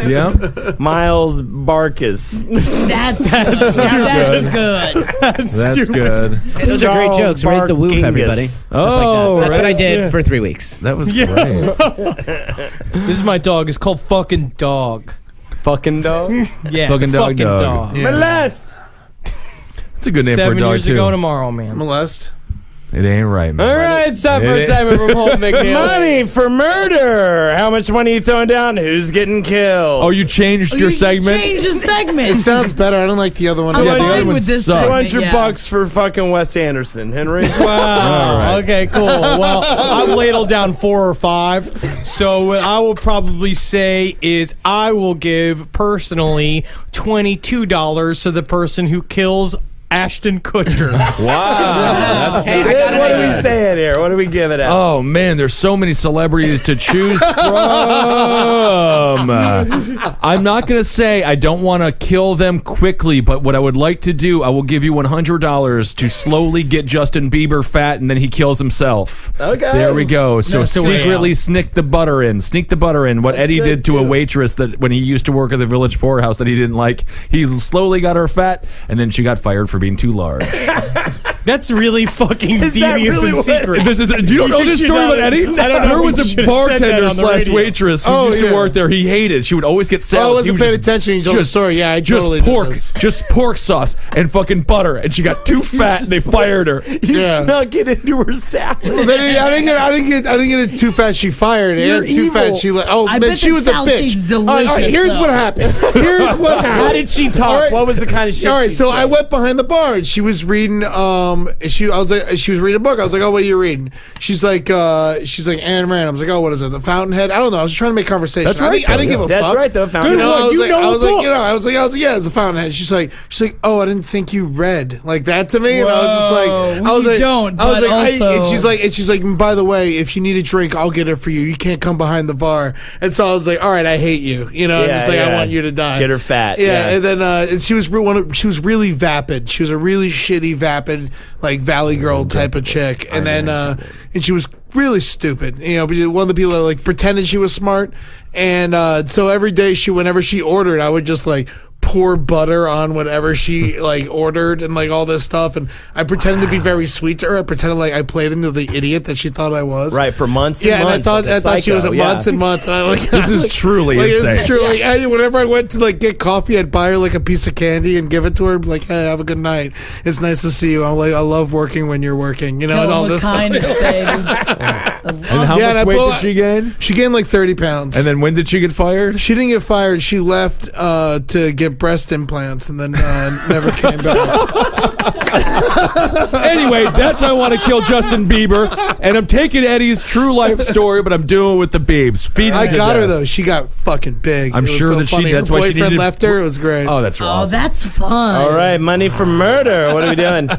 Yeah. Miles Barkus. That's good. That's good. Hey, those are great jokes. Raise the woof, everybody. Stuff Oh, like that. That's what I right. did for 3 weeks. That was great. This is my dog. It's called Fucking Dog. Fucking dog. Yeah, Fucking dog. Yeah. Molest. That's a good name 7 for a dog, years too. ago tomorrow, man. Molest? It ain't right, man. All right, it's time for a segment from Holden McNeely. Money for murder. How much money you throwing down? Who's getting killed? Oh, you changed your segment? Change the segment. It sounds better. I don't like the other one. I'm Yeah, the other fine one with this sucks. segment, $200 for fucking Wes Anderson, Henry. Wow. Okay, cool. Well, I've ladled down 4 or 5. So what I will probably say is I will give personally $22 to the person who kills Ashton Kutcher. Wow. That's Hey, I got What an do we idea. say it here? What do we give it at? Oh man, there's so many celebrities to choose from. I'm not gonna say I don't want to kill them quickly, but what I would like to do, I will give you $100 to slowly get Justin Bieber fat, and then he kills himself. Okay. There we go. So That's the way secretly out. sneak the butter in. Sneak the butter in. What Eddie good, did to a too. waitress that when he used to work at the Village Poorhouse that he didn't like, he slowly got her fat, and then she got fired for being too large. That's really fucking Is that devious really and what- secret. This is you don't know this should story not- about Eddie? I don't know There if was you a should have said that bartender on the radio. /waitress who Oh, used to yeah. work there. He hated. She would always get Oh, I salads. wasn't paying attention. You told the story. Yeah, I just totally did pork, this. just pork sauce and fucking butter, and she got too fat, and they fired her. You Yeah. snuck it into her salad. Well, then I didn't get it too fat. She fired. You're And too evil. fat. She I then bet she the was a salad tastes bitch. All right, delicious, here's though. what happened. Here's what happened. How did she talk? All right. What was the kind of shit? All right, she so said? I went behind the bar and she was reading. She was reading a book. I was like, "Oh, what are you reading?" She's like, Anne Rand. I was like, "Oh, what is it? The Fountainhead?" I don't know. I was just trying to make conversation. That's right, I didn't give a That's fuck. right, though. You Fountain. know, I was You like, know I was a like, book. you know, I was like, yeah, it's a Fountainhead. She's like, "Oh, I didn't think you read like that to me." And I was just like, Whoa. I was You like, don't, I was but like, also- and she's like, by the way, if you need a drink, I'll get it for you. You can't come behind the bar. And so I was like, all right, I hate you. You know, I'm just like, I want you to die. Get her fat. Yeah, and then and she was she was really vapid. She was a really shitty vapid, like Valley Girl type of chick. And then and she was really stupid. You know, one of the people that like pretended she was smart. And so every day whenever she ordered, I would just like pour butter on whatever she like ordered and like all this stuff. And I pretended to be very sweet to her. I pretended like I played into the idiot that she thought I was. Right, for months and Yeah, and months. I like a thought she was psycho, months and months. And I like This is truly like, insane. it's true. Like, whenever I went to like get coffee, I'd buy her like a piece of candy and give it to her. And be like, hey, have a good night. It's nice to see you. I'm like, I love working when you're working. You know, Kill and all him with this kindness, stuff. baby. And how Yeah, and I much weight pull- did she gain? She gained like 30 pounds. And then when did she get fired? She didn't get fired. She left to get breast implants and then never came back. Anyway, that's how I want to kill Justin Bieber, and I'm taking Eddie's true life story, but I'm doing it with the Biebs. Feeding I to got her death. though. She got fucking big. I'm It was sure so that funny. that's Her why she boyfriend needed- left her. It was great. Oh, that's Oh, awesome. that's fun. All right, money for murder. What are we doing?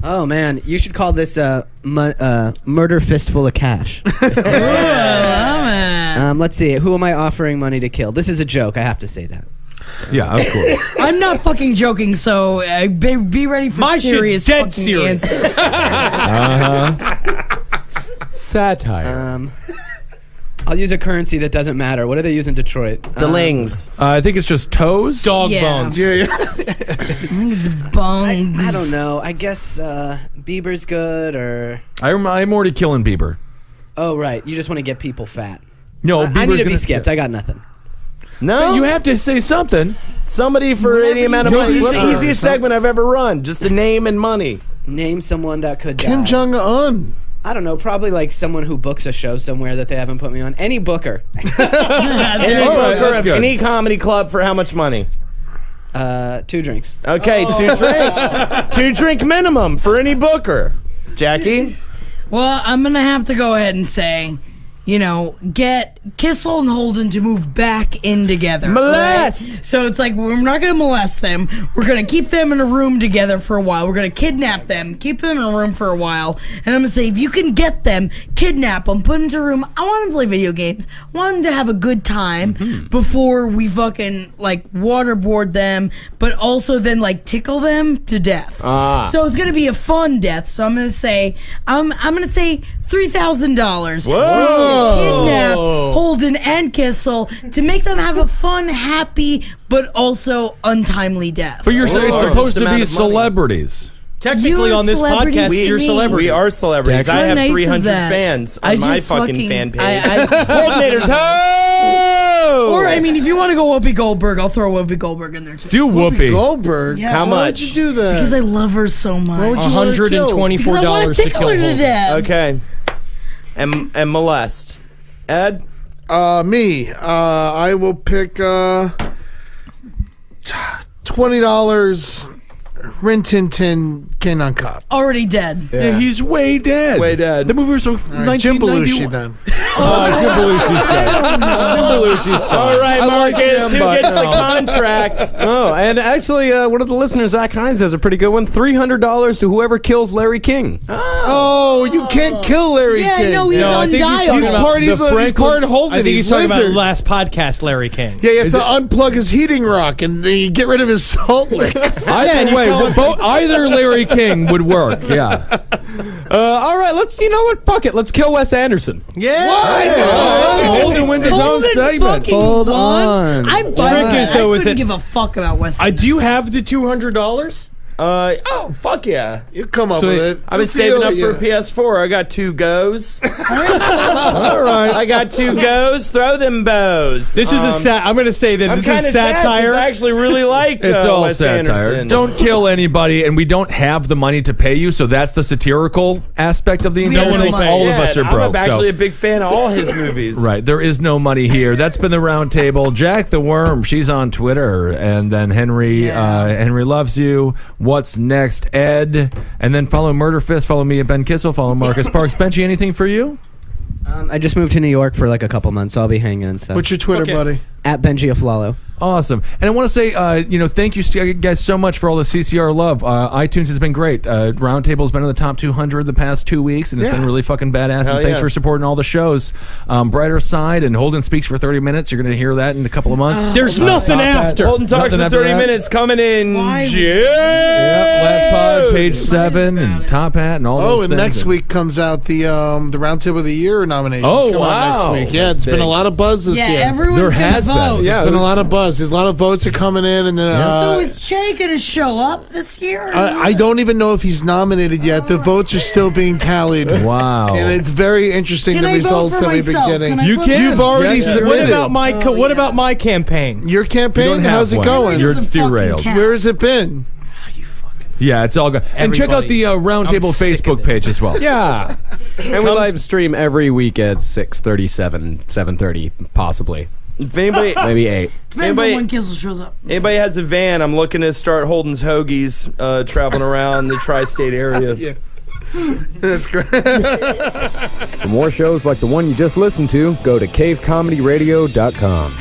Oh man, you should call this murder fistful of cash. Let's see. Who am I offering money to kill? This is a joke. I have to say that. Yeah, of course. I'm not fucking joking, so be ready for My shit's serious dead fucking serious. answers. Satire. I'll use a currency that doesn't matter. What do they use in Detroit? Delings. I think it's just toes. Dog Yeah. bones. Yeah, yeah. I think it's bones. I don't know. I guess Bieber's good, or I'm already killing Bieber. oh right, you just want to get people fat. No, I Bieber's need to be gonna- skipped. I got nothing. No, You have to say something. somebody for any amount of do. money. It's the Flipper or easiest something. segment I've ever run. Just a name and money. Name someone that could Kim die. Jong Un. I don't know. Probably like someone who books a show somewhere that they haven't put me on. Any booker. Any All right, booker that's of good. any comedy club for how much money? 2 drinks. Okay, 2 drinks. 2 drink minimum for any booker. Jackie? Well, I'm gonna have to go ahead and say, get Gissel and Holden to move back in together. Molest! Right? So it's like, we're not going to molest them. We're going to keep them in a room together for a while. We're going to kidnap them, keep them in a room for a while. And I'm going to say, if you can get them, kidnap them, put them into a room. I want them to play video games. I want them to have a good time before we fucking, waterboard them, but also then, tickle them to death. So it's going to be a fun death. So I'm going to say, I'm going to say $3,000. Kidnap Holden and Gissel to make them have a fun, happy, but also untimely death. But it's supposed to be celebrities. Technically, on this podcast, you're celebrities. We are celebrities. I have 300 fans on my fucking fan page. Holdenators, ho! Or, if you want to go Whoopi Goldberg, I'll throw Whoopi Goldberg in there, too. Do Whoopi Goldberg? Yeah. How much? Why would you do that? Because I love her so much. Why would you $124 Because I want to tickle her to death. Okay. And molest. Ed? Me. I will pick $20 Rin Tin Tin Canine Cop. Already dead. Yeah, he's way dead. Way dead. The movie was from Jim 1991. Belushi then. Jim Belushi's good. Jim Belushi's fine. All right, I like Marcus, Jim, who but gets the no. contract? Oh, and actually, one of the listeners, Zach Hines, has a pretty good one. $300 to whoever kills Larry King. Oh, you can't kill Larry King. No, he's undiable. He's part Holden. I think he's talking lizard. about last podcast, Larry King. Yeah, you have to unplug his heating rock and you get rid of his salt lick. Either way, either Larry King would work. Yeah. All right, fuck it. Let's kill Wes Anderson. Yeah. Holden wins his own segment. Hold on. I couldn't give a fuck about Wes Anderson. Do you have the $200? Fuck yeah. You come up with it. I've been saving up for a PS4. I got 2 goes. All right. I got 2 goes. Throw them bows. This is I'm going to say that this is satire. I actually really like It's all Wes satire. Anderson. Don't kill anybody, and we don't have the money to pay you, so that's the satirical aspect of the entire thing. All of us are broke. I'm actually a big fan of all his movies. Right. There is no money here. That's been the Roundtable. Jack the Worm, she's on Twitter. And then Henry loves you. What's next? Ed. And then follow Murder Fist. Follow me at Ben Kissel. Follow Marcus Parks. Benchy, anything for you? I just moved to New York for a couple months, so I'll be hanging and stuff. What's your Twitter, buddy? At Benji Aflalo. Awesome. And I want to say, thank you guys so much for all the CCR love. iTunes has been great. Roundtable has been in the top 200 the past 2 weeks, and it's been really fucking badass. And thanks for supporting all the shows. Brighter Side and Holden Speaks for 30 minutes. You're going to hear that in a couple of months. There's nothing after. Holden Talks for 30 minutes coming in June. Yep, Last Pod, page 7, and Top Hat, and all those things. And next week comes out the Roundtable of the Year nominations. Oh, come wow. out next week. Yeah, it's been a lot of buzz this year. Everyone's gonna vote. It's been a lot of buzz. There's a lot of votes are coming in, and then so is Che going to show up this year? I don't even know if he's nominated yet. The votes are still being tallied. Wow, and it's very interesting the results that we've been getting. You've already submitted. What about my campaign? Your campaign? How's it going? It's derailed. Where has it been? Yeah, it's all good. And check out the Roundtable Facebook page as well. Yeah. And we live stream every week at 6:37, 7:30, possibly. If anybody, maybe 8. Depends on when Gissel shows up. Anybody has a van, I'm looking to start Holden's Hoagies traveling around the tri-state area. Yeah. That's great. For more shows like the one you just listened to, go to cavecomedyradio.com.